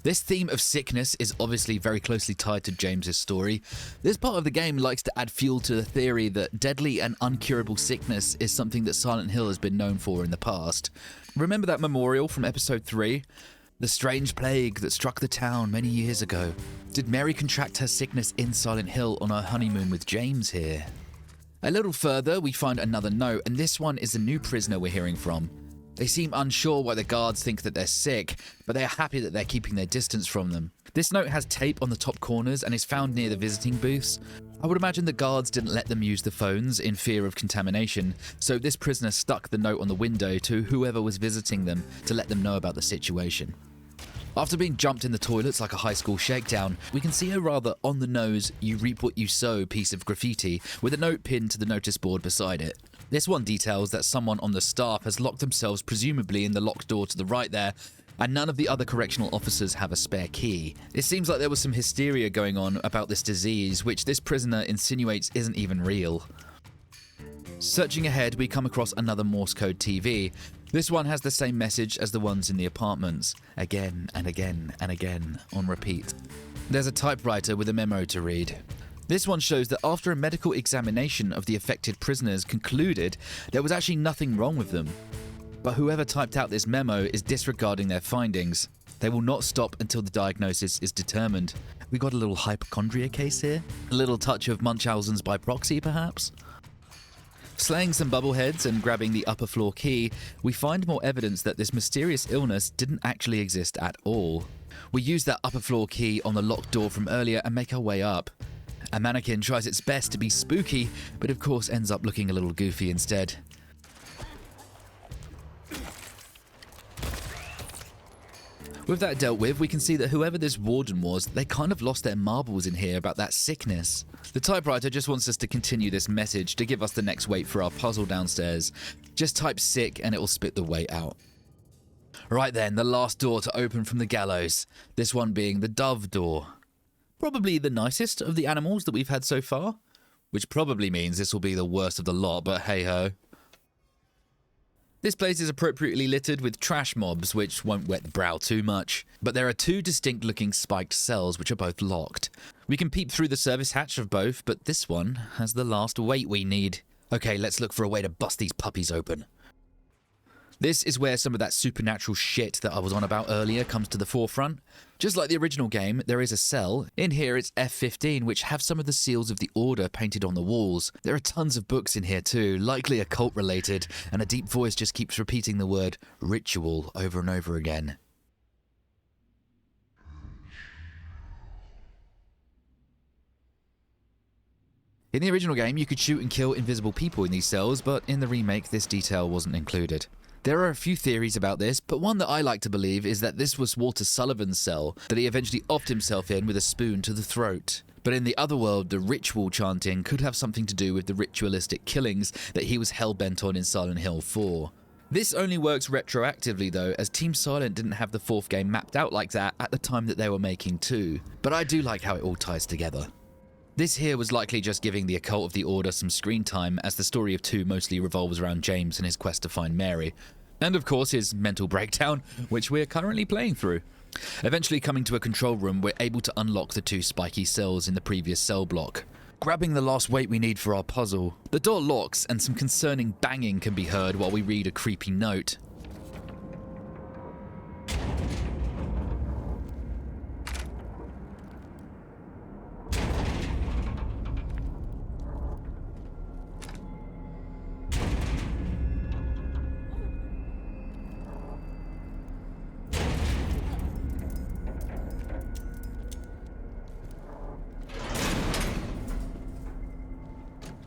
This theme of sickness is obviously very closely tied to James's story. This part of the game likes to add fuel to the theory that deadly and uncurable sickness is something that Silent Hill has been known for in the past. Remember that memorial from episode 3? The strange plague that struck the town many years ago. Did Mary contract her sickness in Silent Hill on her honeymoon with James here? A little further, we find another note, and this one is a new prisoner we're hearing from. They seem unsure why the guards think that they're sick, but they are happy that they're keeping their distance from them. This note has tape on the top corners and is found near the visiting booths. I would imagine the guards didn't let them use the phones in fear of contamination, so this prisoner stuck the note on the window to whoever was visiting them to let them know about the situation. After being jumped in the toilets like a high school shakedown, we can see a rather on-the-nose, you reap what you sow piece of graffiti with a note pinned to the notice board beside it. This one details that someone on the staff has locked themselves presumably in the locked door to the right there, and none of the other correctional officers have a spare key. It seems like there was some hysteria going on about this disease, which this prisoner insinuates isn't even real. Searching ahead, we come across another Morse code TV. This one has the same message as the ones in the apartments, again and again and again, on repeat. There's a typewriter with a memo to read. This one shows that after a medical examination of the affected prisoners concluded there was actually nothing wrong with them. But whoever typed out this memo is disregarding their findings. They will not stop until the diagnosis is determined. We got a little hypochondria case here? A little touch of Munchausen's by proxy, perhaps? Slaying some bubbleheads and grabbing the upper floor key, we find more evidence that this mysterious illness didn't actually exist at all. We use that upper floor key on the locked door from earlier and make our way up. A mannequin tries its best to be spooky, but of course ends up looking a little goofy instead. With that dealt with, we can see that whoever this warden was, they kind of lost their marbles in here about that sickness. The typewriter just wants us to continue this message to give us the next weight for our puzzle downstairs. Just type sick and it will spit the weight out. Right then, the last door to open from the gallows. This one being the dove door. Probably the nicest of the animals that we've had so far. Which probably means this will be the worst of the lot, but hey ho. This place is appropriately littered with trash mobs, which won't wet the brow too much. But there are two distinct looking spiked cells which are both locked. We can peep through the service hatch of both, but this one has the last weight we need. Okay, let's look for a way to bust these puppies open. This is where some of that supernatural shit that I was on about earlier comes to the forefront. Just like the original game, there is a cell. In here it's F15, which have some of the seals of the Order painted on the walls. There are tons of books in here too, likely occult related, and a deep voice just keeps repeating the word ritual over and over again. In the original game, you could shoot and kill invisible people in these cells, but in the remake, this detail wasn't included. There are a few theories about this, but one that I like to believe is that this was Walter Sullivan's cell that he eventually offed himself in with a spoon to the throat. But in the other world, the ritual chanting could have something to do with the ritualistic killings that he was hell-bent on in Silent Hill 4. This only works retroactively though, as Team Silent didn't have the fourth game mapped out like that at the time that they were making 2. But I do like how it all ties together. This here was likely just giving the Occult of the Order some screen time, as the story of 2 mostly revolves around James and his quest to find Mary. And of course his mental breakdown, which we're currently playing through. Eventually coming to a control room, we're able to unlock the 2 spiky cells in the previous cell block. Grabbing the last weight we need for our puzzle. The door locks and some concerning banging can be heard while we read a creepy note.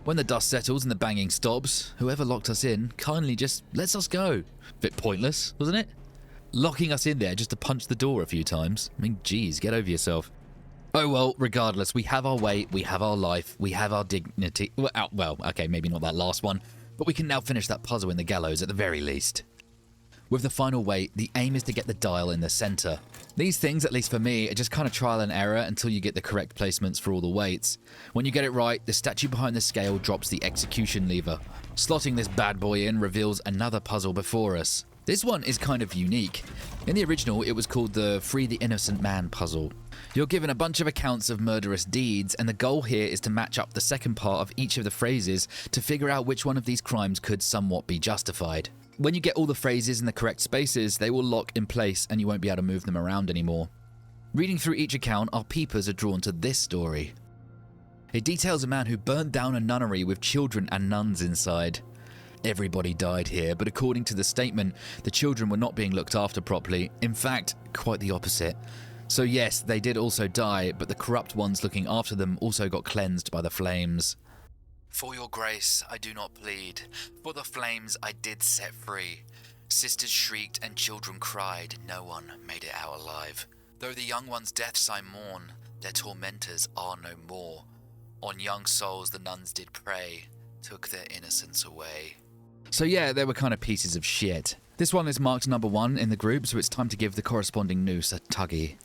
When the dust settles and the banging stops, whoever locked us in kindly just lets us go. Bit pointless, wasn't it? Locking us in there just to punch the door a few times. I mean, geez, get over yourself. Oh well, regardless, we have our way, we have our life, we have our dignity. Well, okay, maybe not that last one, but we can now finish that puzzle in the gallows at the very least. With the final weight, the aim is to get the dial in the center. These things, at least for me, are just kind of trial and error until you get the correct placements for all the weights. When you get it right, the statue behind the scale drops the execution lever. Slotting this bad boy in reveals another puzzle before us. This one is kind of unique. In the original, it was called the Free the Innocent Man puzzle. You're given a bunch of accounts of murderous deeds, and the goal here is to match up the second part of each of the phrases to figure out which one of these crimes could somewhat be justified. When you get all the phrases in the correct spaces, they will lock in place and you won't be able to move them around anymore. Reading through each account, our peepers are drawn to this story. It details a man who burned down a nunnery with children and nuns inside. everybody died here, but according to the statement, the children were not being looked after properly. In fact, quite the opposite. So yes, they did also die, but the corrupt ones looking after them also got cleansed by the flames. For your grace, I do not plead. For the flames I did set free. Sisters shrieked and children cried. No one made it out alive. Though the young ones' deaths I mourn, their tormentors are no more. On young souls the nuns did prey, took their innocence away. So yeah, they were kind of pieces of shit. This one is marked number 1 in the group, so it's time to give the corresponding noose a tuggy.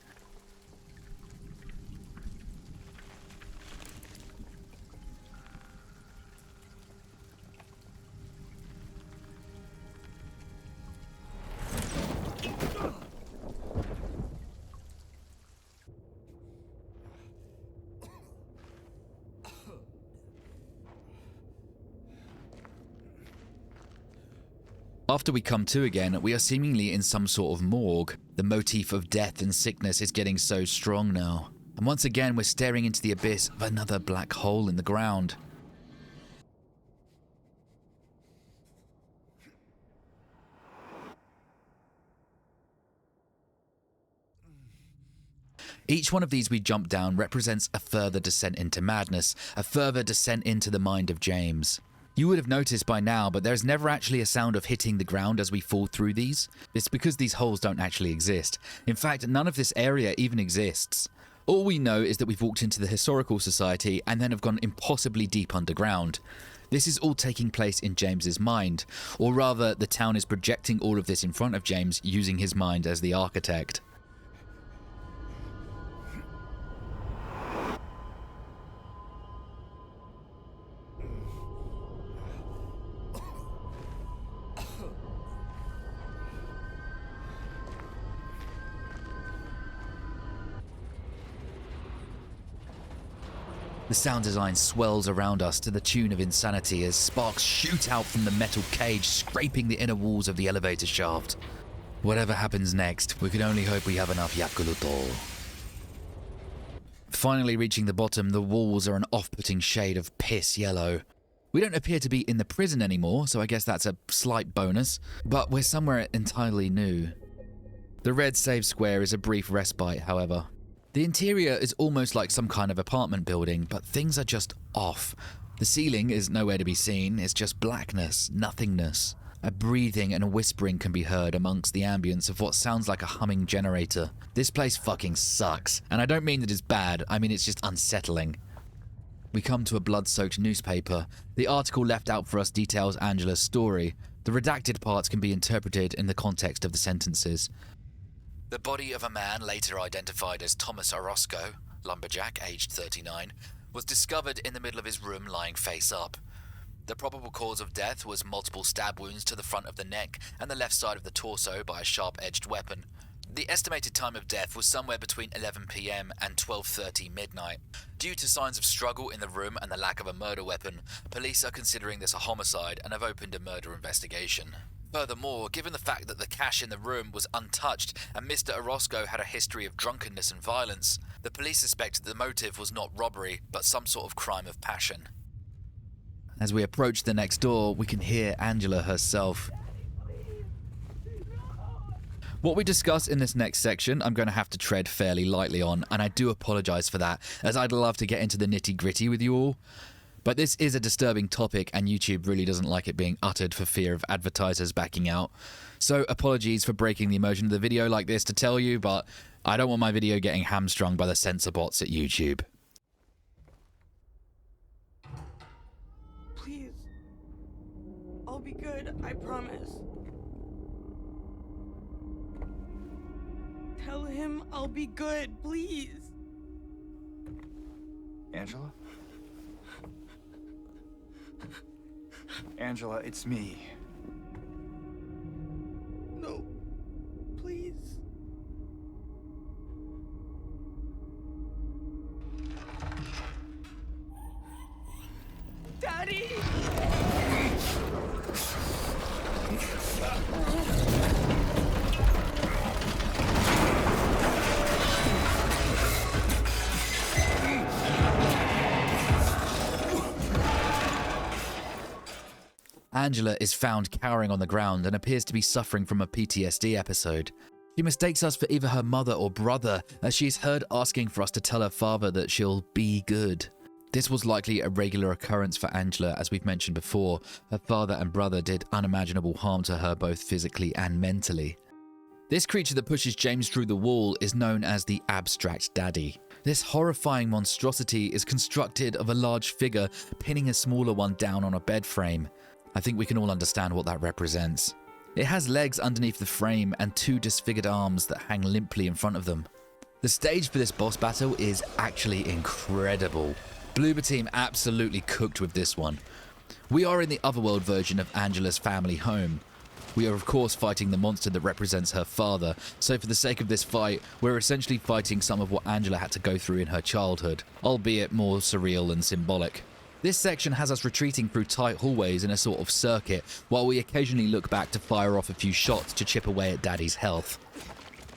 After we come to again, we are seemingly in some sort of morgue. The motif of death and sickness is getting so strong now. And once again, we're staring into the abyss of another black hole in the ground. Each one of these we jump down represents a further descent into madness, a further descent into the mind of James. You would have noticed by now, but there's never actually a sound of hitting the ground as we fall through these. It's because these holes don't actually exist. In fact, none of this area even exists. All we know is that we've walked into the Historical Society and then have gone impossibly deep underground. This is all taking place in James's mind, or rather, the town is projecting all of this in front of James using his mind as the architect. The sound design swells around us to the tune of insanity as sparks shoot out from the metal cage, scraping the inner walls of the elevator shaft. Whatever happens next, we can only hope we have enough Yakuluto. Finally reaching the bottom, the walls are an off-putting shade of piss yellow. We don't appear to be in the prison anymore, so I guess that's a slight bonus, but we're somewhere entirely new. The red save square is a brief respite, however. The interior is almost like some kind of apartment building, but things are just off. The ceiling is nowhere to be seen, it's just blackness, nothingness. A breathing and a whispering can be heard amongst the ambience of what sounds like a humming generator. This place fucking sucks, and I don't mean that it's bad, I mean it's just unsettling. We come to a blood-soaked newspaper. The article left out for us details Angela's story. The redacted parts can be interpreted in the context of the sentences. The body of a man later identified as Thomas Orozco, lumberjack, aged 39, was discovered in the middle of his room lying face up. The probable cause of death was multiple stab wounds to the front of the neck and the left side of the torso by a sharp-edged weapon. The estimated time of death was somewhere between 11 p.m. and 12:30 midnight. Due to signs of struggle in the room and the lack of a murder weapon, police are considering this a homicide and have opened a murder investigation. Furthermore, given the fact that the cash in the room was untouched and Mr. Orozco had a history of drunkenness and violence, the police suspected the motive was not robbery, but some sort of crime of passion. As we approach the next door, we can hear Angela herself. What we discuss in this next section, I'm going to have to tread fairly lightly on, and I do apologise for that, as I'd love to get into the nitty-gritty with you all. But this is a disturbing topic, and YouTube really doesn't like it being uttered for fear of advertisers backing out. So apologies for breaking the immersion of the video like this to tell you, but I don't want my video getting hamstrung by the censor bots at YouTube.
Please. I'll be good, I promise. Tell him I'll be good, please.
Angela? Angela, it's me.
No. Please. Daddy!
Angela is found cowering on the ground and appears to be suffering from a PTSD episode. She mistakes us for either her mother or brother, as she is heard asking for us to tell her father that she'll be good. This was likely a regular occurrence for Angela, as we've mentioned before. Her father and brother did unimaginable harm to her both physically and mentally. This creature that pushes James through the wall is known as the Abstract Daddy. This horrifying monstrosity is constructed of a large figure pinning a smaller one down on a bed frame. I think we can all understand what that represents. It has legs underneath the frame and 2 disfigured arms that hang limply in front of them. The stage for this boss battle is actually incredible. Bloober team absolutely cooked with this one. We are in the Otherworld version of Angela's family home. We are of course fighting the monster that represents her father, so for the sake of this fight, we're essentially fighting some of what Angela had to go through in her childhood, albeit more surreal and symbolic. This section has us retreating through tight hallways in a sort of circuit, while we occasionally look back to fire off a few shots to chip away at Daddy's health.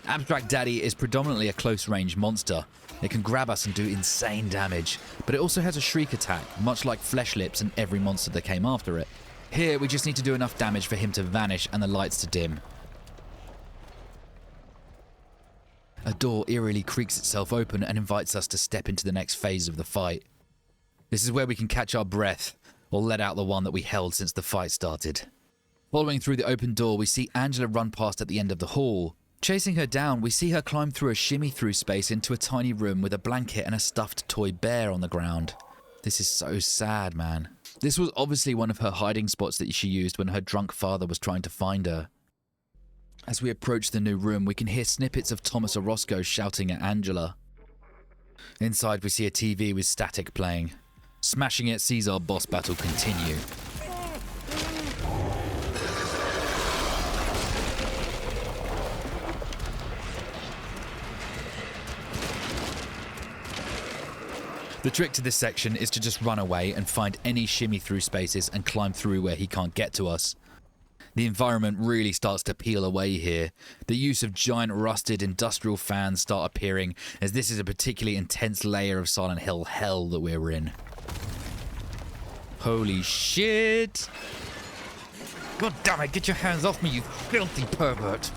Abstract Daddy is predominantly a close-range monster. It can grab us and do insane damage, but it also has a shriek attack, much like Flesh Lips and every monster that came after it. Here, we just need to do enough damage for him to vanish and the lights to dim. A door eerily creaks itself open and invites us to step into the next phase of the fight. This is where we can catch our breath, or let out the one that we held since the fight started. Following through the open door, we see Angela run past at the end of the hall. Chasing her down, we see her climb through a shimmy-through space into a tiny room with a blanket and a stuffed toy bear on the ground. This is so sad, man. This was obviously one of her hiding spots that she used when her drunk father was trying to find her. As we approach the new room, we can hear snippets of Thomas Orozco shouting at Angela. Inside, we see a TV with static playing. Smashing it sees our boss battle continue. The trick to this section is to just run away and find any shimmy through spaces and climb through where he can't get to us. The environment really starts to peel away here. The use of giant rusted industrial fans start appearing, as this is a particularly intense layer of Silent Hill hell that we're in. Holy shit! God damn it, get your hands off me, you filthy pervert!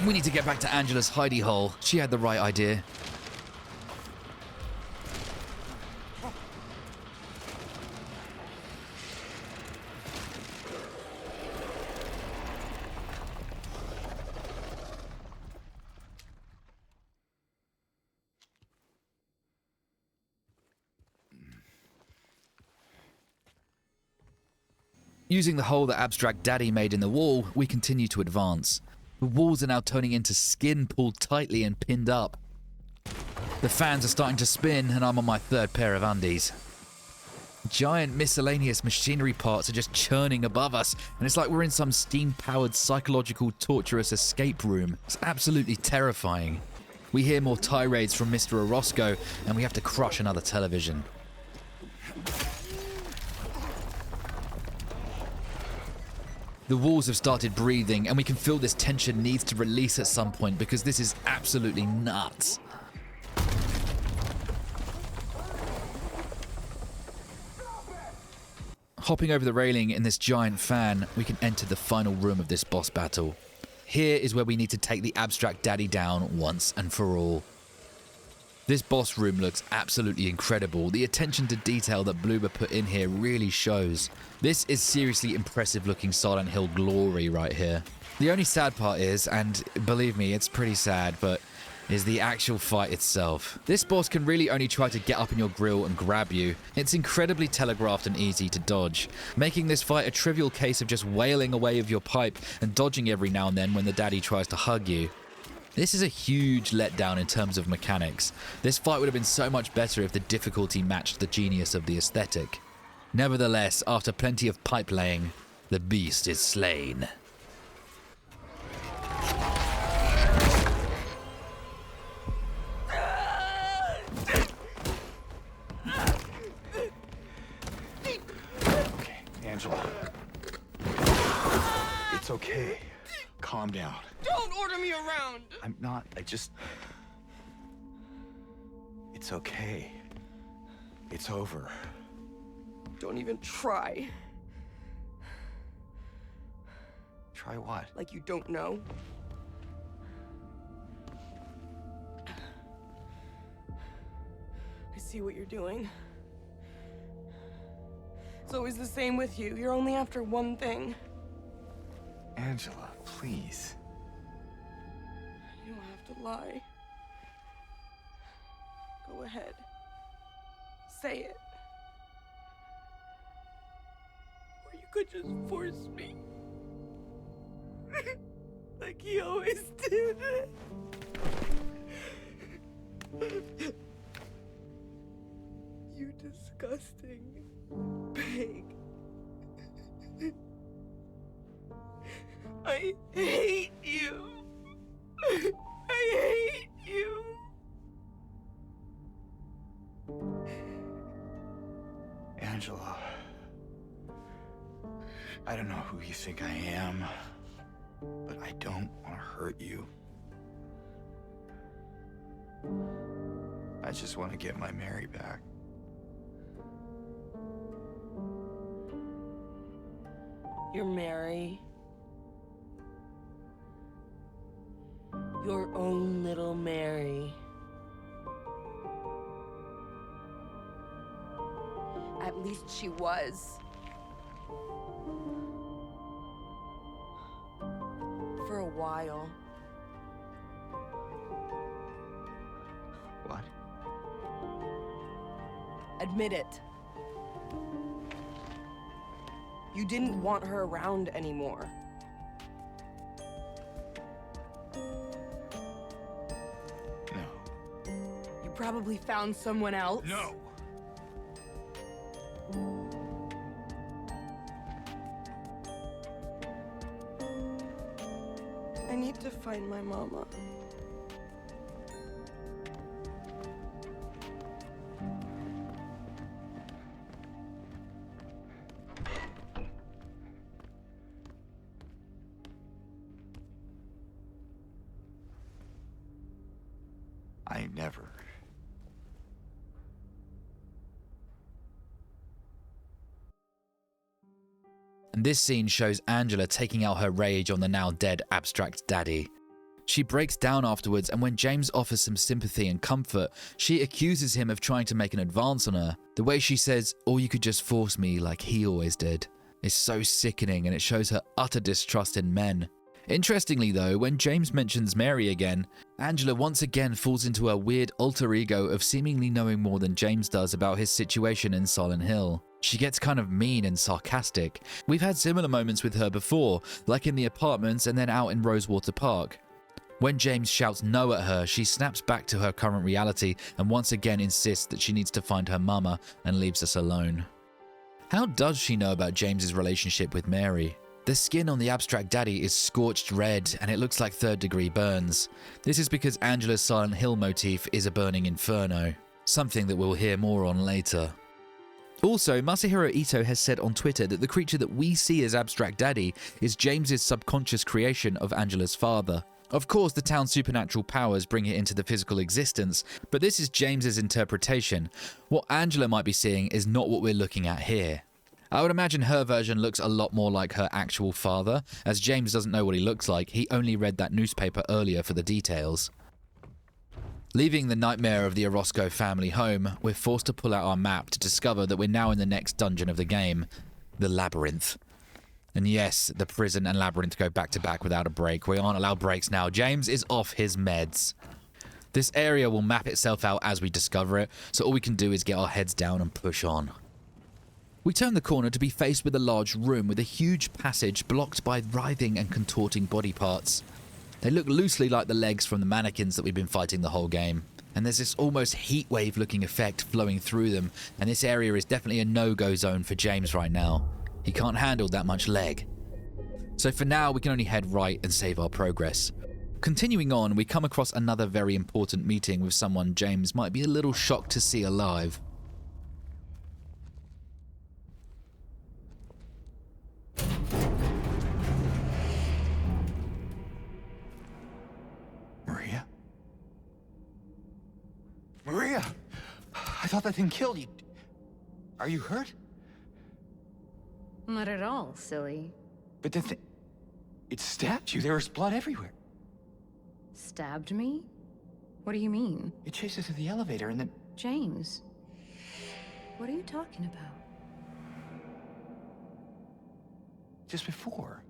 We need to get back to Angela's hidey hole. She had the right idea. Using the hole that Abstract Daddy made in the wall, we continue to advance. The walls are now turning into skin pulled tightly and pinned up. The fans are starting to spin and I'm on my 3rd pair of undies. Giant miscellaneous machinery parts are just churning above us, and it's like we're in some steam-powered psychological torturous escape room. It's absolutely terrifying. We hear more tirades from Mr. Orozco, and we have to crush another television. The walls have started breathing, and we can feel this tension needs to release at some point because this is absolutely nuts. Hopping over the railing in this giant fan, we can enter the final room of this boss battle. Here is where we need to take the Abstract Daddy down once and for all. This boss room looks absolutely incredible. The attention to detail that Bloober put in here really shows. This is seriously impressive looking Silent Hill glory right here. The only sad part is, and believe me, it's pretty sad, but is the actual fight itself. This boss can really only try to get up in your grill and grab you. It's incredibly telegraphed and easy to dodge, making this fight a trivial case of just wailing away with your pipe and dodging every now and then when the daddy tries to hug you. This is a huge letdown in terms of mechanics. This fight would have been so much better if the difficulty matched the genius of the aesthetic. Nevertheless, after plenty of pipe laying, the beast is slain.
Okay, Angela. It's okay. Calm down.
Don't order me around!
I'm not. It's okay. It's over.
Don't even try.
Try what?
Like you don't know? I see what you're doing. It's always the same with you. You're only after one thing.
Angela, please.
You don't have to lie. Go ahead. Say it. Or you could just force me. Like he always did. You disgusting pig. I hate you. I hate you.
Angela. I don't know who you think I am, but I don't want to hurt you. I just want to get my Mary back.
You're Mary. Your own little Mary. At least she was. For a while.
What?
Admit it. You didn't want her around anymore.
No.
You probably found someone else.
No!
I need to find my mama.
I never.
And this scene shows Angela taking out her rage on the now dead abstract daddy. She breaks down afterwards, and when James offers some sympathy and comfort, she accuses him of trying to make an advance on her. The way she says, "Or you could just force me like he always did," is so sickening, and it shows her utter distrust in men. Interestingly though, when James mentions Mary again, Angela once again falls into her weird alter ego of seemingly knowing more than James does about his situation in Silent Hill. She gets kind of mean and sarcastic. We've had similar moments with her before, like in the apartments and then out in Rosewater Park. When James shouts no at her, she snaps back to her current reality and once again insists that she needs to find her mama and leaves us alone. How does she know about James's relationship with Mary? The skin on the abstract daddy is scorched red and it looks like third-degree burns. This is because Angela's Silent Hill motif is a burning inferno, something that we'll hear more on later. Also, Masahiro Ito has said on Twitter that the creature that we see as Abstract Daddy is James's subconscious creation of Angela's father. Of course, the town's supernatural powers bring it into the physical existence, but this is James's interpretation. What Angela might be seeing is not what we're looking at here. I would imagine her version looks a lot more like her actual father, as James doesn't know what he looks like, he only read that newspaper earlier for the details. Leaving the nightmare of the Orozco family home, we're forced to pull out our map to discover that we're now in the next dungeon of the game, the Labyrinth. And yes, the prison and Labyrinth go back to back without a break. We aren't allowed breaks now. James is off his meds. This area will map itself out as we discover it, so all we can do is get our heads down and push on. We turn the corner to be faced with a large room with a huge passage blocked by writhing and contorting body parts. They look loosely like the legs from the mannequins that we've been fighting the whole game. And there's this almost heatwave looking effect flowing through them, and this area is definitely a no-go zone for James right now. He can't handle that much leg. So for now, we can only head right and save our progress. Continuing on, we come across another very important meeting with someone James might be a little shocked to see alive.
Maria? Maria! I thought that thing killed you. Are you hurt?
Not at all, silly.
But the thing... It stabbed you. There was blood everywhere.
Stabbed me? What do you mean?
It chased us to the elevator and then...
James, what are you talking about?
Just before.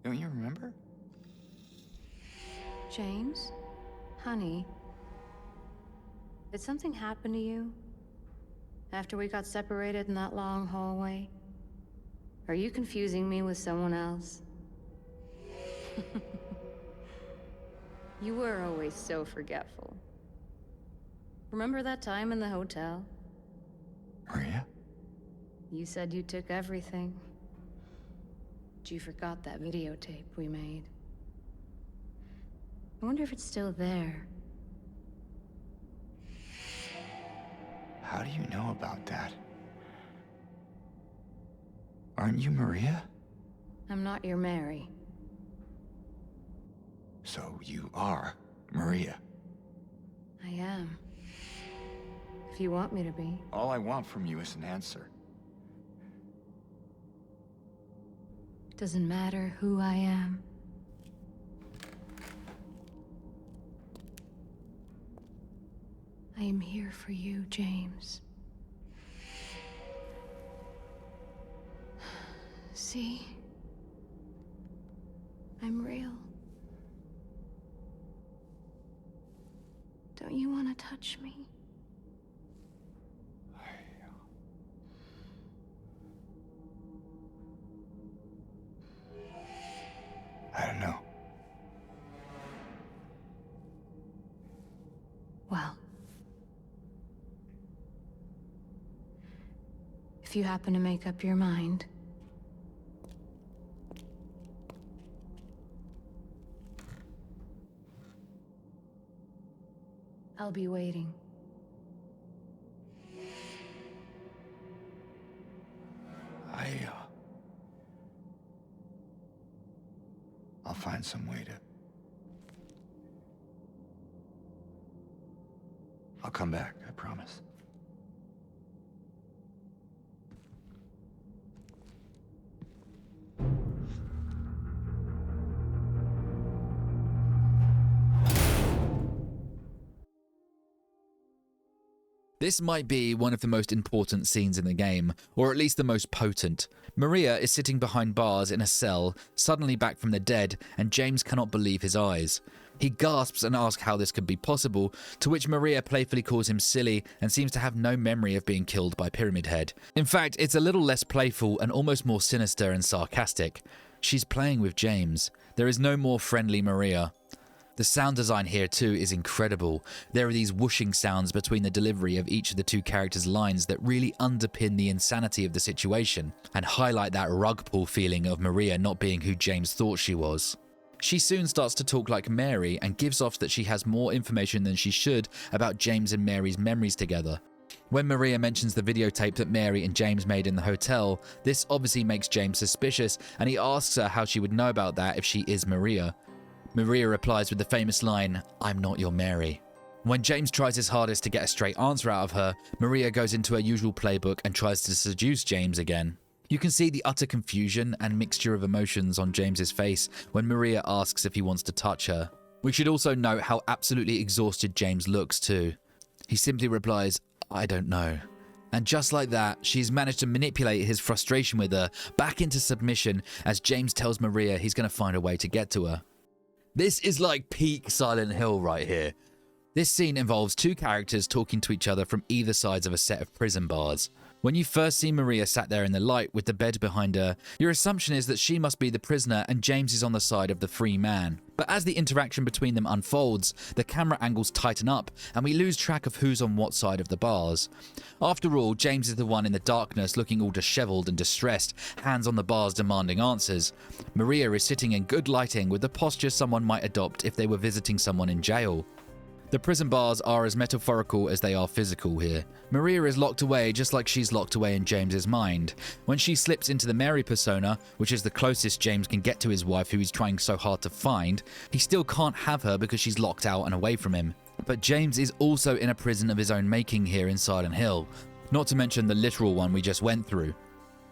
Don't you remember?
James? Honey? Did something happen to you? After we got separated in that long hallway? Are you confusing me with someone else? You were always so forgetful. Remember that time in the hotel?
Maria?
You said you took everything. But you forgot that videotape we made. I wonder if it's still there.
How do you know about that? Aren't you Maria?
I'm not your Mary.
So you are Maria.
I am. If you want me to be.
All I want from you is an answer.
Doesn't matter who I am. I am here for you, James. See? I'm real. Don't you want to touch me?
I don't know.
Well, if you happen to make up your mind, I'll be waiting.
I'll find some way to... I'll come back, I promise.
This might be one of the most important scenes in the game, or at least the most potent. Maria is sitting behind bars in a cell, suddenly back from the dead, and James cannot believe his eyes. He gasps and asks how this could be possible, to which Maria playfully calls him silly and seems to have no memory of being killed by Pyramid Head. In fact, it's a little less playful and almost more sinister and sarcastic. She's playing with James. There is no more friendly Maria. The sound design here too is incredible. There are these whooshing sounds between the delivery of each of the two characters' lines that really underpin the insanity of the situation and highlight that rug pull feeling of Maria not being who James thought she was. She soon starts to talk like Mary and gives off that she has more information than she should about James and Mary's memories together. When Maria mentions the videotape that Mary and James made in the hotel, this obviously makes James suspicious, and he asks her how she would know about that if she is Maria. Maria replies with the famous line, "I'm not your Mary." When James tries his hardest to get a straight answer out of her, Maria goes into her usual playbook and tries to seduce James again. You can see the utter confusion and mixture of emotions on James's face when Maria asks if he wants to touch her. We should also note how absolutely exhausted James looks too. He simply replies, "I don't know." And just like that, she's managed to manipulate his frustration with her back into submission as James tells Maria he's going to find a way to get to her. This is like peak Silent Hill right here. This scene involves two characters talking to each other from either sides of a set of prison bars. When you first see Maria sat there in the light with the bed behind her, your assumption is that she must be the prisoner and James is on the side of the free man. But as the interaction between them unfolds, the camera angles tighten up and we lose track of who's on what side of the bars. After all, James is the one in the darkness looking all disheveled and distressed, hands on the bars demanding answers. Maria is sitting in good lighting with the posture someone might adopt if they were visiting someone in jail. The prison bars are as metaphorical as they are physical here. Maria is locked away just like she's locked away in James's mind. When she slips into the Mary persona, which is the closest James can get to his wife who he's trying so hard to find, he still can't have her because she's locked out and away from him. But James is also in a prison of his own making here in Silent Hill, not to mention the literal one we just went through.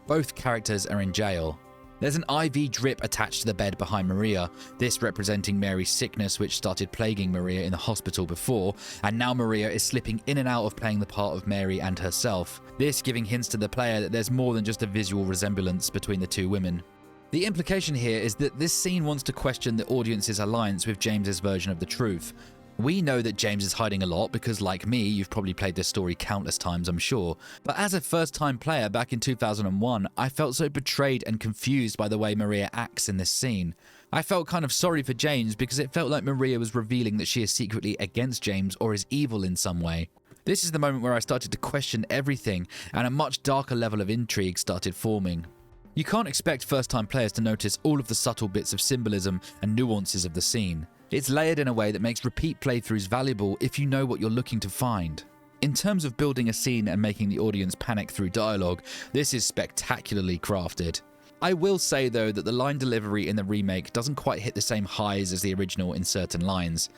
Both characters are in jail. There's an IV drip attached to the bed behind Maria, this representing Mary's sickness which started plaguing Maria in the hospital before, and now Maria is slipping in and out of playing the part of Mary and herself, this giving hints to the player that there's more than just a visual resemblance between the two women. The implication here is that this scene wants to question the audience's alliance with James's version of the truth. We know that James is hiding a lot because, like me, you've probably played this story countless times, I'm sure. But as a first-time player back in 2001, I felt so betrayed and confused by the way Maria acts in this scene. I felt kind of sorry for James because it felt like Maria was revealing that she is secretly against James or is evil in some way. This is the moment where I started to question everything, and a much darker level of intrigue started forming. You can't expect first-time players to notice all of the subtle bits of symbolism and nuances of the scene. It's layered in a way that makes repeat playthroughs valuable if you know what you're looking to find. In terms of building a scene and making the audience panic through dialogue, this is spectacularly crafted. I will say though that the line delivery in the remake doesn't quite hit the same highs as the original in certain lines,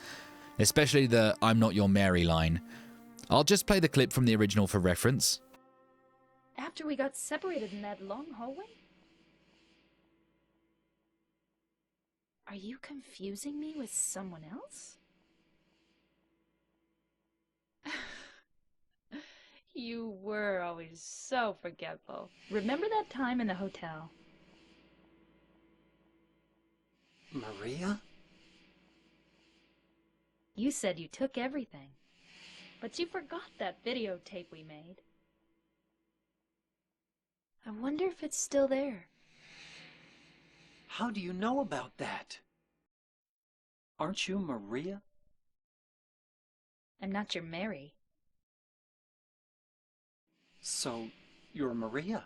especially the "I'm not your Mary" line. I'll just play the clip from the original for reference.
After we got separated in that long hallway? Are you confusing me with someone else? You were always so forgetful. Remember that time in the hotel?
Maria?
You said you took everything, but you forgot that videotape we made. I wonder if it's still there.
How do you know about that? Aren't you Maria?
I'm not your Mary.
So, you're Maria?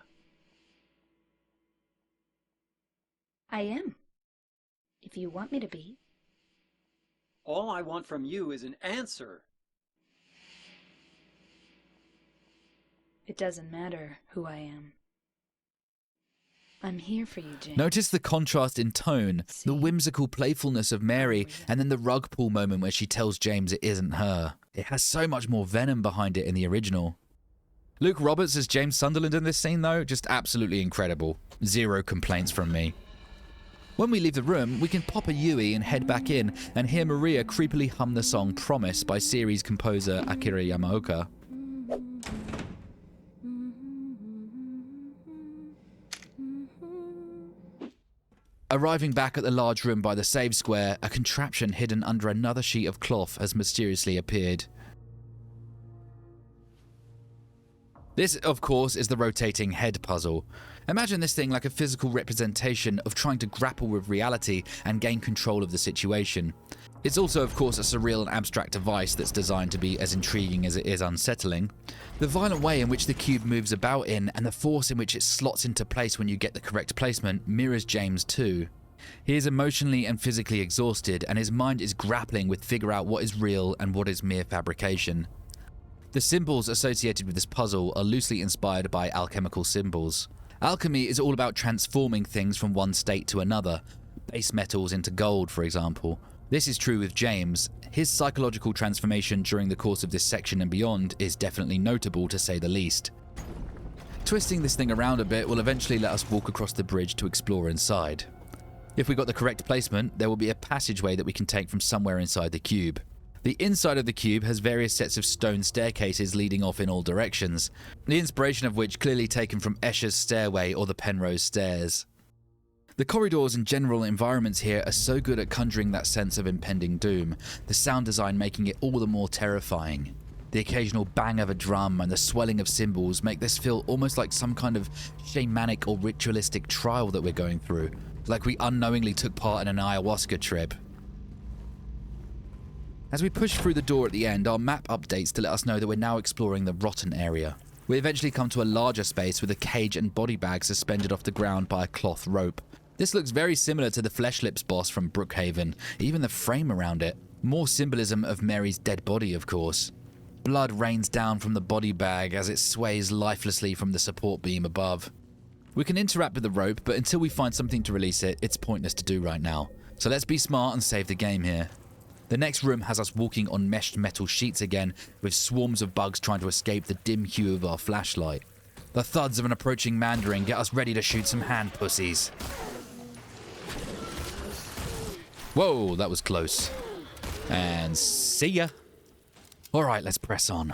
I am. If you want me to be.
All I want from you is an answer.
It doesn't matter who I am. I'm here for you, James.
Notice the contrast in tone, the whimsical playfulness of Mary, and then the rug pull moment where she tells James it isn't her. It has so much more venom behind it in the original. Luke Roberts as James Sunderland in this scene though, just absolutely incredible. Zero complaints from me. When we leave the room, we can pop a Yui and head back in and hear Maria creepily hum the song Promise by series composer Akira Yamaoka. Arriving back at the large room by the save square, a contraption hidden under another sheet of cloth has mysteriously appeared. This, of course, is the rotating head puzzle. Imagine this thing like a physical representation of trying to grapple with reality and gain control of the situation. It's also, of course, a surreal and abstract device that's designed to be as intriguing as it is unsettling. The violent way in which the cube moves about in and the force in which it slots into place when you get the correct placement mirrors James too. He is emotionally and physically exhausted, and his mind is grappling with figure out what is real and what is mere fabrication. The symbols associated with this puzzle are loosely inspired by alchemical symbols. Alchemy is all about transforming things from one state to another, base metals into gold, for example. This is true with James. His psychological transformation during the course of this section and beyond is definitely notable, to say the least. Twisting this thing around a bit will eventually let us walk across the bridge to explore inside. If we got the correct placement, there will be a passageway that we can take from somewhere inside the cube. The inside of the cube has various sets of stone staircases leading off in all directions, the inspiration of which clearly taken from Escher's stairway or the Penrose stairs. The corridors and general environments here are so good at conjuring that sense of impending doom, the sound design making it all the more terrifying. The occasional bang of a drum and the swelling of cymbals make this feel almost like some kind of shamanic or ritualistic trial that we're going through, like we unknowingly took part in an ayahuasca trip. As we push through the door at the end, our map updates to let us know that we're now exploring the rotten area. We eventually come to a larger space with a cage and body bag suspended off the ground by a cloth rope. This looks very similar to the Flesh Lips boss from Brookhaven, even the frame around it. More symbolism of Mary's dead body, of course. Blood rains down from the body bag as it sways lifelessly from the support beam above. We can interact with the rope, but until we find something to release it, it's pointless to do right now. So let's be smart and save the game here. The next room has us walking on meshed metal sheets again, with swarms of bugs trying to escape the dim hue of our flashlight. The thuds of an approaching Mandarin get us ready to shoot some hand pussies. Whoa, that was close. And see ya. Alright, let's press on.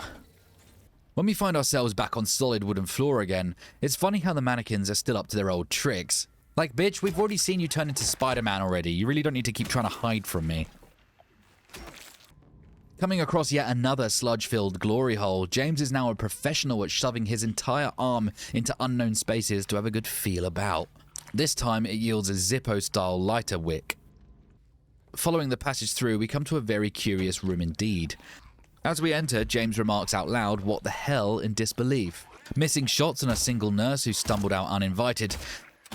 When we find ourselves back on solid wooden floor again, it's funny how the mannequins are still up to their old tricks. Like, bitch, we've already seen you turn into Spider-Man already. You really don't need to keep trying to hide from me. Coming across yet another sludge-filled glory hole, James is now a professional at shoving his entire arm into unknown spaces to have a good feel about. This time, it yields a Zippo-style lighter wick. Following the passage through, we come to a very curious room indeed. As we enter, James remarks out loud, "What the hell?" in disbelief. Missing shots and a single nurse who stumbled out uninvited.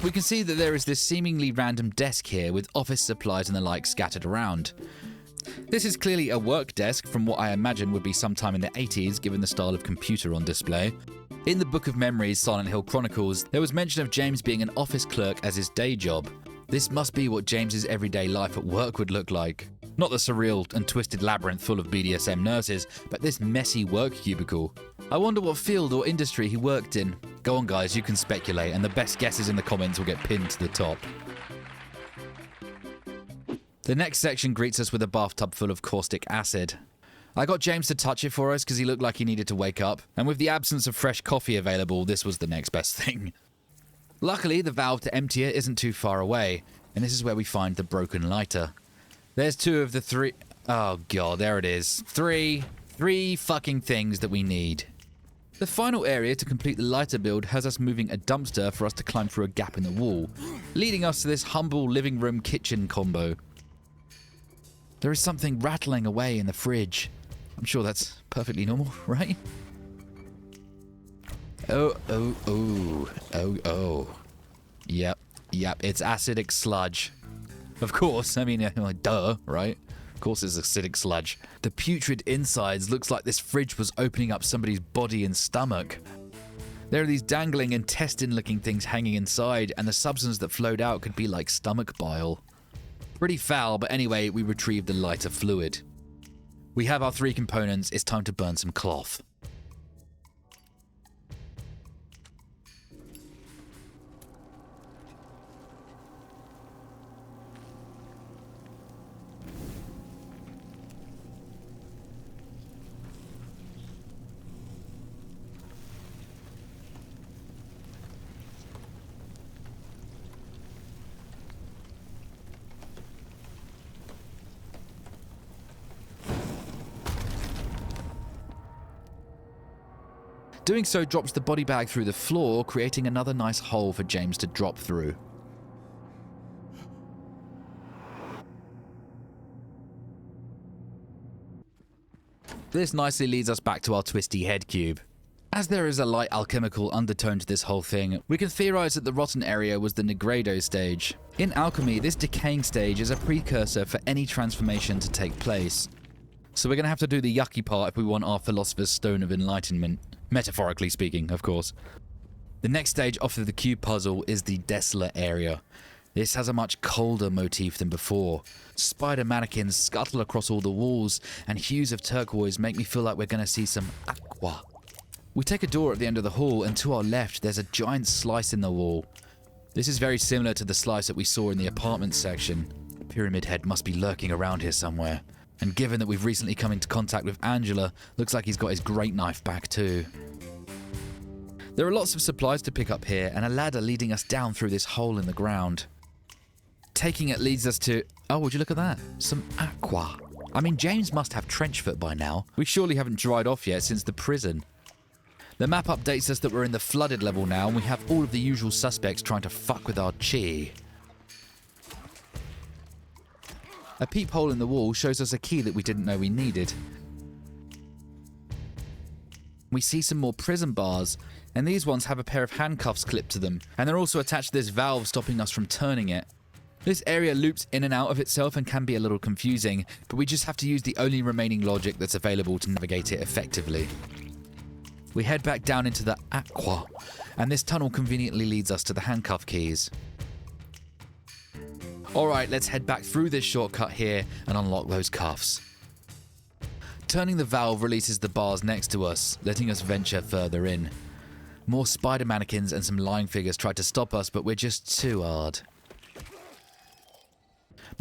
We can see that there is this seemingly random desk here with office supplies and the like scattered around. This is clearly a work desk from what I imagine would be sometime in the 80s given the style of computer on display. In the Book of Memories Silent Hill Chronicles, there was mention of James being an office clerk as his day job. This must be what James's everyday life at work would look like. Not the surreal and twisted labyrinth full of BDSM nurses, but this messy work cubicle. I wonder what field or industry he worked in. Go on guys, you can speculate, and the best guesses in the comments will get pinned to the top. The next section greets us with a bathtub full of caustic acid. I got James to touch it for us because he looked like he needed to wake up, and with the absence of fresh coffee available, this was the next best thing. Luckily, the valve to empty it isn't too far away, and this is where we find the broken lighter. There's two of the three... Oh god, there it is. Three fucking things that we need. The final area to complete the lighter build has us moving a dumpster for us to climb through a gap in the wall, leading us to this humble living room kitchen combo. There is something rattling away in the fridge. I'm sure that's perfectly normal, right? Oh. Yep, it's acidic sludge. Of course, I mean, like, duh, right? Of course it's acidic sludge. The putrid insides looks like this fridge was opening up somebody's body and stomach. There are these dangling intestine-looking things hanging inside, and the substance that flowed out could be like stomach bile. Pretty foul, but anyway, we retrieved the lighter fluid. We have our three components, it's time to burn some cloth. Doing so drops the body bag through the floor, creating another nice hole for James to drop through. This nicely leads us back to our twisty head cube. As there is a light alchemical undertone to this whole thing, we can theorize that the rotten area was the Negredo stage. In alchemy, this decaying stage is a precursor for any transformation to take place. So we're going to have to do the yucky part if we want our Philosopher's Stone of Enlightenment. Metaphorically speaking, of course. The next stage off of the cube puzzle is the Desolate area. This has a much colder motif than before. Spider mannequins scuttle across all the walls, and hues of turquoise make me feel like we're going to see some aqua. We take a door at the end of the hall, and to our left there's a giant slice in the wall. This is very similar to the slice that we saw in the apartment section. Pyramid Head must be lurking around here somewhere. And given that we've recently come into contact with Angela, looks like he's got his great knife back too. There are lots of supplies to pick up here, and a ladder leading us down through this hole in the ground. Taking it leads us to... Oh, would you look at that? Some aqua. I mean, James must have trench foot by now. We surely haven't dried off yet since the prison. The map updates us that we're in the flooded level now, and we have all of the usual suspects trying to fuck with our chi. A peephole in the wall shows us a key that we didn't know we needed. We see some more prison bars, and these ones have a pair of handcuffs clipped to them, and they're also attached to this valve stopping us from turning it. This area loops in and out of itself and can be a little confusing, but we just have to use the only remaining logic that's available to navigate it effectively. We head back down into the aqua, and this tunnel conveniently leads us to the handcuff keys. Alright, let's head back through this shortcut here and unlock those cuffs. Turning the valve releases the bars next to us, letting us venture further in. More spider mannequins and some lying figures try to stop us, but we're just too hard.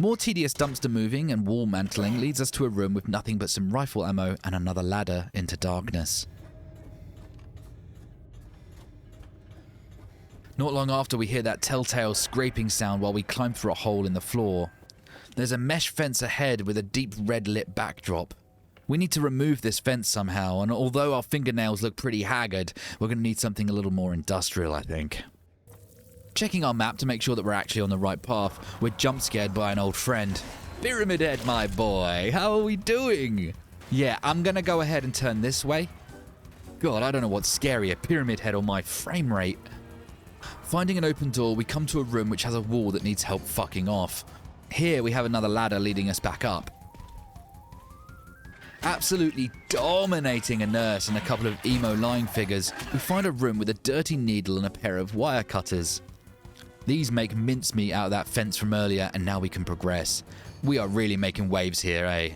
More tedious dumpster moving and wall mantling leads us to a room with nothing but some rifle ammo and another ladder into darkness. Not long after, we hear that telltale scraping sound while we climb through a hole in the floor. There's a mesh fence ahead with a deep red lit backdrop. We need to remove this fence somehow, and although our fingernails look pretty haggard, we're going to need something a little more industrial, I think. Checking our map to make sure that we're actually on the right path, we're jump scared by an old friend. Pyramid Head, my boy, how are we doing? Yeah, I'm going to go ahead and turn this way. God, I don't know what's scarier, Pyramid Head or my frame rate. Finding an open door, we come to a room which has a wall that needs help fucking off. Here we have another ladder leading us back up. Absolutely dominating a nurse and a couple of emo line figures, we find a room with a dirty needle and a pair of wire cutters. These make mincemeat out of that fence from earlier, and now we can progress. We are really making waves here, eh?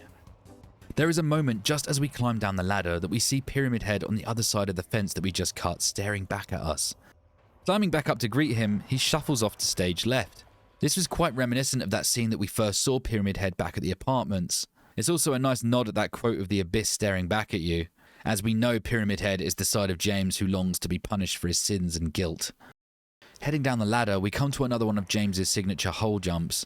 There is a moment just as we climb down the ladder that we see Pyramid Head on the other side of the fence that we just cut, staring back at us. Climbing back up to greet him, he shuffles off to stage left. This was quite reminiscent of that scene that we first saw Pyramid Head back at the apartments. It's also a nice nod at that quote of the abyss staring back at you, as we know Pyramid Head is the side of James who longs to be punished for his sins and guilt. Heading down the ladder, we come to another one of James's signature hole jumps.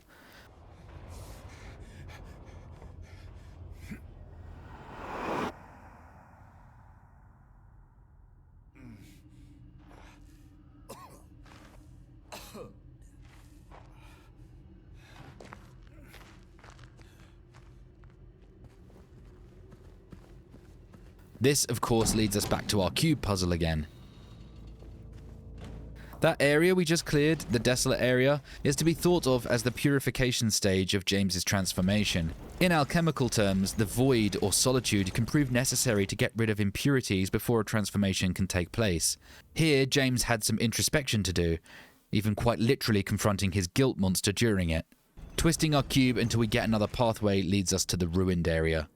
This, of course, leads us back to our cube puzzle again. That area we just cleared, the desolate area, is to be thought of as the purification stage of James's transformation. In alchemical terms, the void or solitude can prove necessary to get rid of impurities before a transformation can take place. Here, James had some introspection to do, even quite literally confronting his guilt monster during it. Twisting our cube until we get another pathway leads us to the ruined area.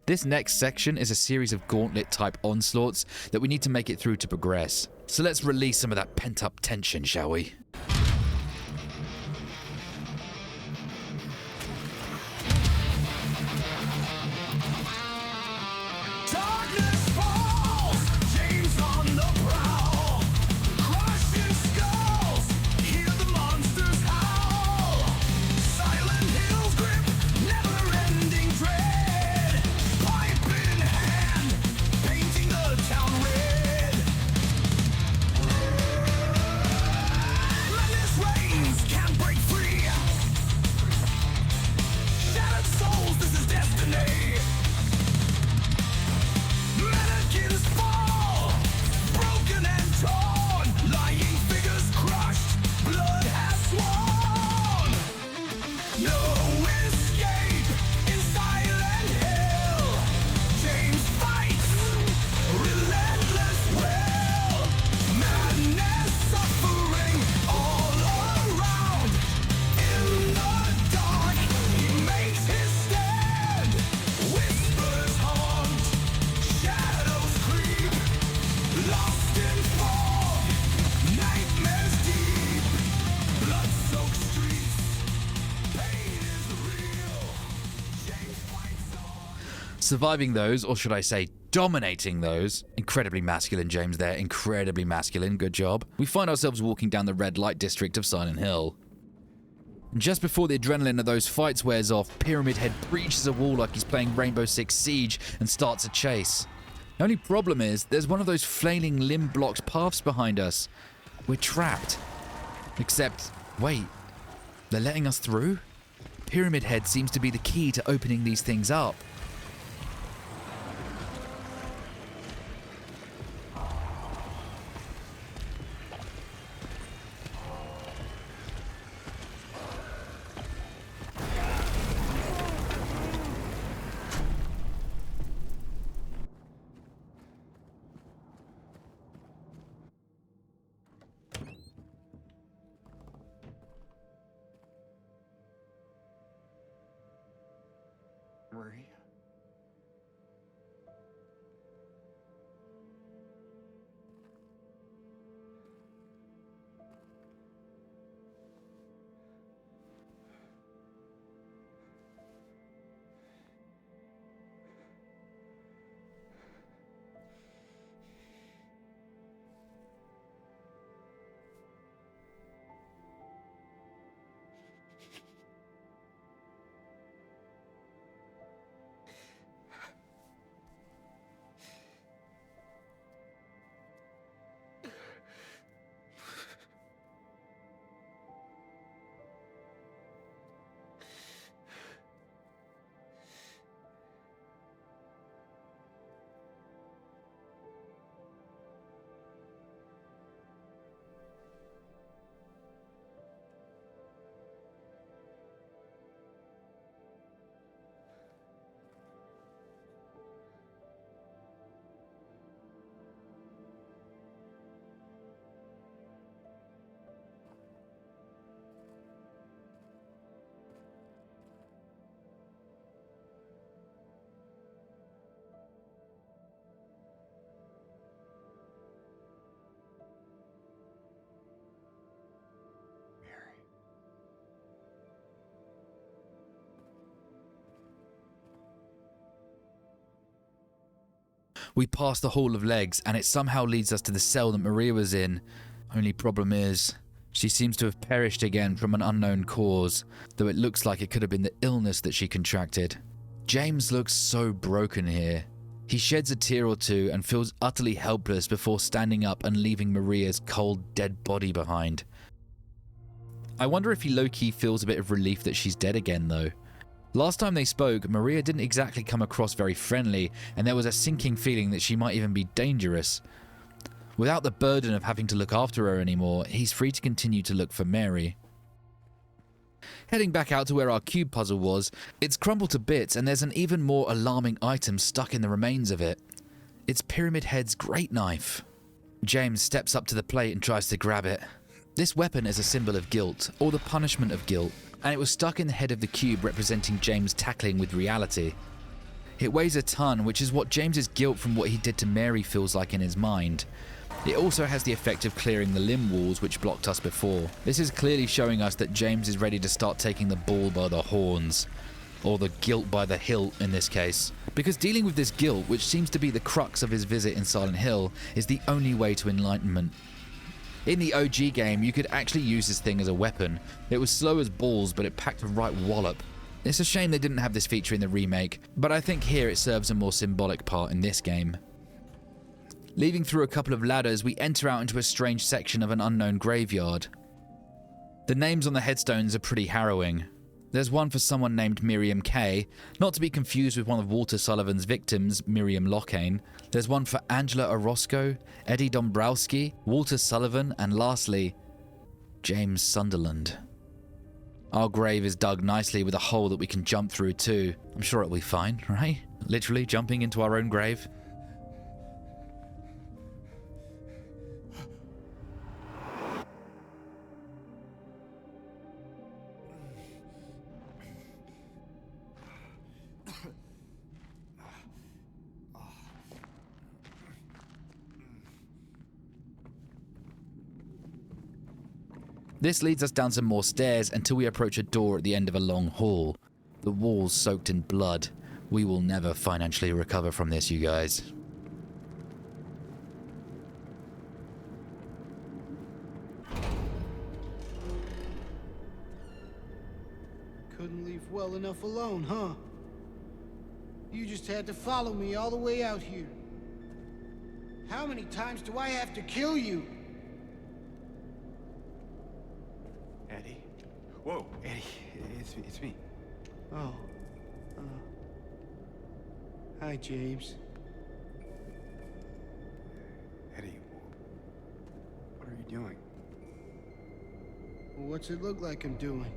This next section is a series of gauntlet-type onslaughts that we need to make it through to progress. So let's release some of that pent-up tension, shall we? Surviving those, or should I say dominating those, incredibly masculine James there, incredibly masculine, good job. We find ourselves walking down the red light district of Silent Hill. Just before the adrenaline of those fights wears off, Pyramid Head breaches a wall like he's playing Rainbow Six Siege and starts a chase. The only problem is, there's one of those flailing limb-blocked paths behind us. We're trapped. Except, wait, they're letting us through? Pyramid Head seems to be the key to opening these things up.
Maria.
We pass the Hall of Legs, and it somehow leads us to the cell that Maria was in. Only problem is, she seems to have perished again from an unknown cause, though it looks like it could have been the illness that she contracted. James looks so broken here. He sheds a tear or two and feels utterly helpless before standing up and leaving Maria's cold, dead body behind. I wonder if he low-key feels a bit of relief that she's dead again, though. Last time they spoke, Maria didn't exactly come across very friendly, and there was a sinking feeling that she might even be dangerous. Without the burden of having to look after her anymore, he's free to continue to look for Mary. Heading back out to where our cube puzzle was, it's crumbled to bits and there's an even more alarming item stuck in the remains of it. It's Pyramid Head's great knife. James steps up to the plate and tries to grab it. This weapon is a symbol of guilt, or the punishment of guilt, and it was stuck in the head of the cube representing James tackling with reality. It weighs a ton, which is what James's guilt from what he did to Mary feels like in his mind. It also has the effect of clearing the limb walls which blocked us before. This is clearly showing us that James is ready to start taking the bull by the horns. Or the guilt by the hilt in this case. Because dealing with this guilt, which seems to be the crux of his visit in Silent Hill, is the only way to enlightenment. In the OG game, you could actually use this thing as a weapon. It was slow as balls, but it packed a right wallop. It's a shame they didn't have this feature in the remake, but I think here it serves a more symbolic part in this game. Leaving through a couple of ladders, we enter out into a strange section of an unknown graveyard. The names on the headstones are pretty harrowing. There's one for someone named Miriam Kay, not to be confused with one of Walter Sullivan's victims, Miriam Lockane. There's one for Angela Orozco, Eddie Dombrowski, Walter Sullivan, and lastly, James Sunderland. Our grave is dug nicely with a hole that we can jump through too. I'm sure it'll be fine, right? Literally jumping into our own grave. This leads us down some more stairs until we approach a door at the end of a long hall. The walls soaked in blood. We will never financially recover from this, you guys.
Couldn't leave well enough alone, huh? You just had to follow me all the way out here. How many times do I have to kill you?
Eddie? Whoa, Eddie, it's me.
Oh. Hi, James.
Eddie, what are you doing?
Well, what's it look like I'm doing?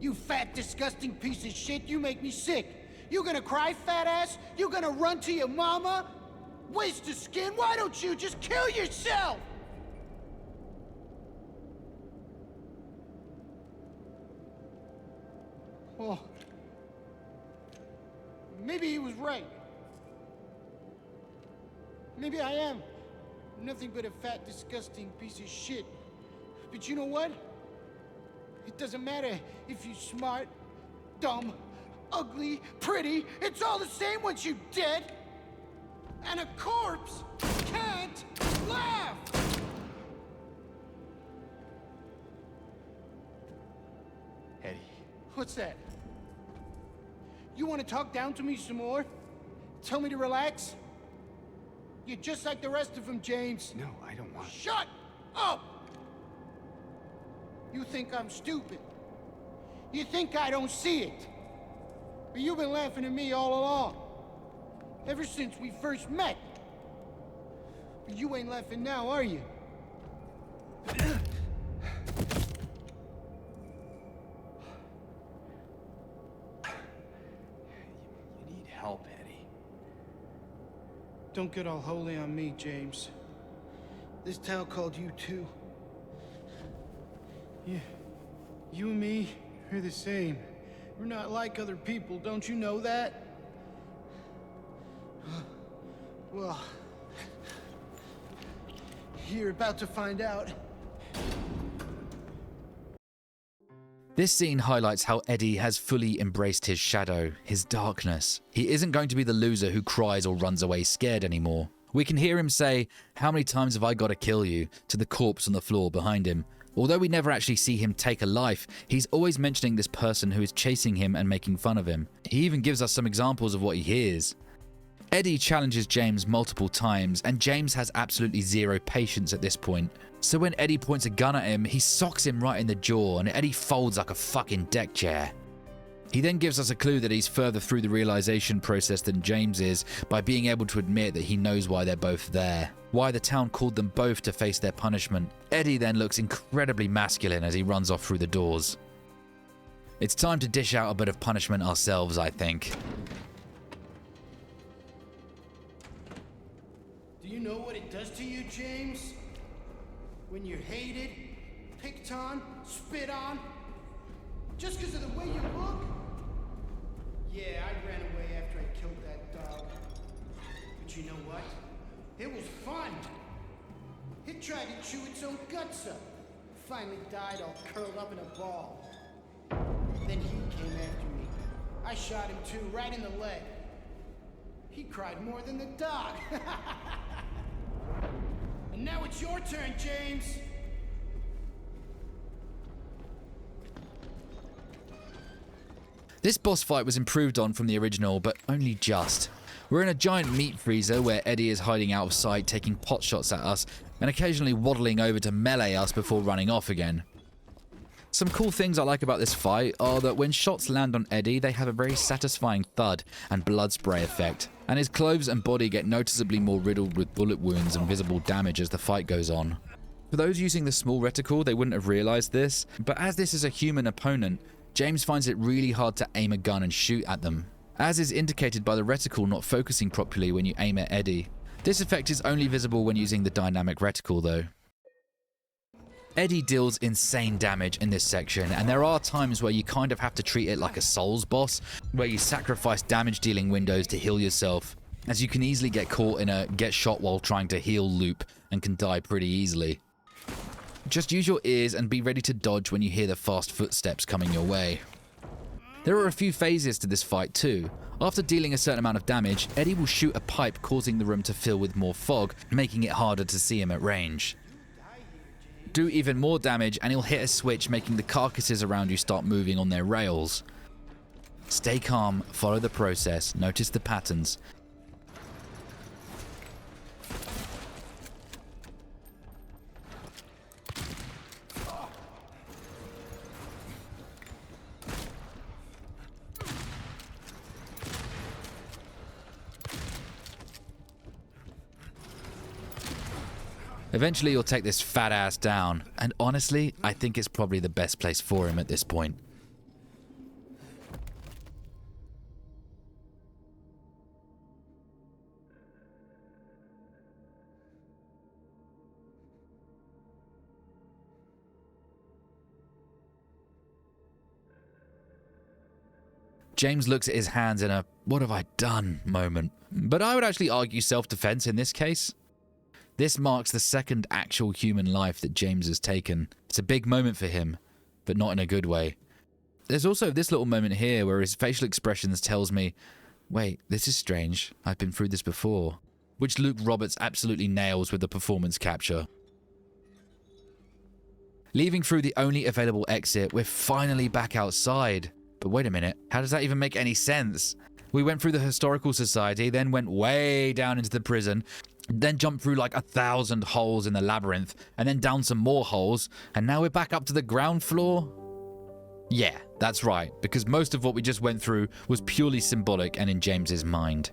You fat, disgusting piece of shit, you make me sick. You gonna cry, fat ass? You gonna run to your mama? Waste of skin, why don't you just kill yourself? Well, maybe he was right. Maybe I am nothing but a fat, disgusting piece of shit. But you know what? It doesn't matter if you're smart, dumb, ugly, pretty. It's all the same once you're dead. And a corpse can't laugh!
Eddie.
What's that? You want to talk down to me some more? Tell me to relax? You're just like the rest of them, James.
No, I don't want...
Shut up! You think I'm stupid. You think I don't see it. But you've been laughing at me all along. Ever since we first met. But you ain't laughing now, are you?
You need help, Eddie.
Don't get all holy on me, James. This town called you too. Yeah, you and me are the same. We're not like other people, don't you know that? Well, you're about to find out.
This scene highlights how Eddie has fully embraced his shadow, his darkness. He isn't going to be the loser who cries or runs away scared anymore. We can hear him say, "How many times have I got to kill you?" to the corpse on the floor behind him. Although we never actually see him take a life, he's always mentioning this person who is chasing him and making fun of him. He even gives us some examples of what he hears. Eddie challenges James multiple times, and James has absolutely zero patience at this point. So when Eddie points a gun at him, he socks him right in the jaw, and Eddie folds like a fucking deck chair. He then gives us a clue that he's further through the realization process than James is by being able to admit that he knows why they're both there, why the town called them both to face their punishment. Eddie then looks incredibly masculine as he runs off through the doors. It's time to dish out a bit of punishment ourselves, I think.
Do you know what it does to you, James? When you're hated, picked on, spit on, just because of the way you look? Yeah, I ran away after I killed that dog. But you know what? It was fun. It tried to chew its own guts up. Finally died all curled up in a ball. Then he came after me. I shot him too, right in the leg. He cried more than the dog. And now it's your turn, James.
This boss fight was improved on from the original, but only just. We're in a giant meat freezer where Eddie is hiding out of sight, taking pot shots at us, and occasionally waddling over to melee us before running off again. Some cool things I like about this fight are that when shots land on Eddie, they have a very satisfying thud and blood spray effect, and his clothes and body get noticeably more riddled with bullet wounds and visible damage as the fight goes on. For those using the small reticle, they wouldn't have realized this, but as this is a human opponent, James finds it really hard to aim a gun and shoot at them, as is indicated by the reticle not focusing properly when you aim at Eddie. This effect is only visible when using the dynamic reticle though. Eddie deals insane damage in this section, and there are times where you kind of have to treat it like a Souls boss, where you sacrifice damage dealing windows to heal yourself, as you can easily get caught in a get shot while trying to heal loop and can die pretty easily. Just use your ears and be ready to dodge when you hear the fast footsteps coming your way. There are a few phases to this fight too. After dealing a certain amount of damage, Eddie will shoot a pipe causing the room to fill with more fog, making it harder to see him at range. Do even more damage and he'll hit a switch, making the carcasses around you start moving on their rails. Stay calm, follow the process, notice the patterns. Eventually you'll take this fat ass down, and honestly, I think it's probably the best place for him at this point. James looks at his hands in a "what have I done" moment, but I would actually argue self-defense in this case. This marks the second actual human life that James has taken. It's a big moment for him, but not in a good way. There's also this little moment here where his facial expressions tells me, wait, this is strange, I've been through this before, which Luke Roberts absolutely nails with the performance capture. Leaving through the only available exit, we're finally back outside. But wait a minute, how does that even make any sense? We went through the Historical Society, then went way down into the prison, then jumped through like 1,000 holes in the Labyrinth, and then down some more holes, and now we're back up to the ground floor? Yeah, that's right, because most of what we just went through was purely symbolic and in James's mind.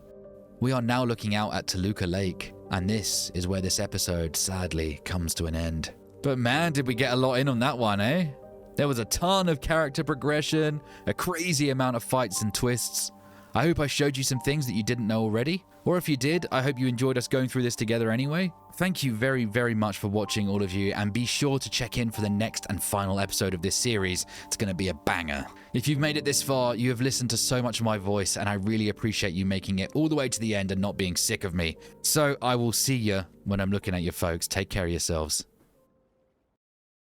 We are now looking out at Toluca Lake, and this is where this episode sadly comes to an end. But man, did we get a lot in on that one, eh? There was a ton of character progression, a crazy amount of fights and twists. I hope I showed you some things that you didn't know already. Or if you did, I hope you enjoyed us going through this together anyway. Thank you very, very much for watching, all of you, and be sure to check in for the next and final episode of this series. It's going to be a banger. If you've made it this far, you have listened to so much of my voice, and I really appreciate you making it all the way to the end and not being sick of me. So I will see you when I'm looking at you folks. Take care of yourselves.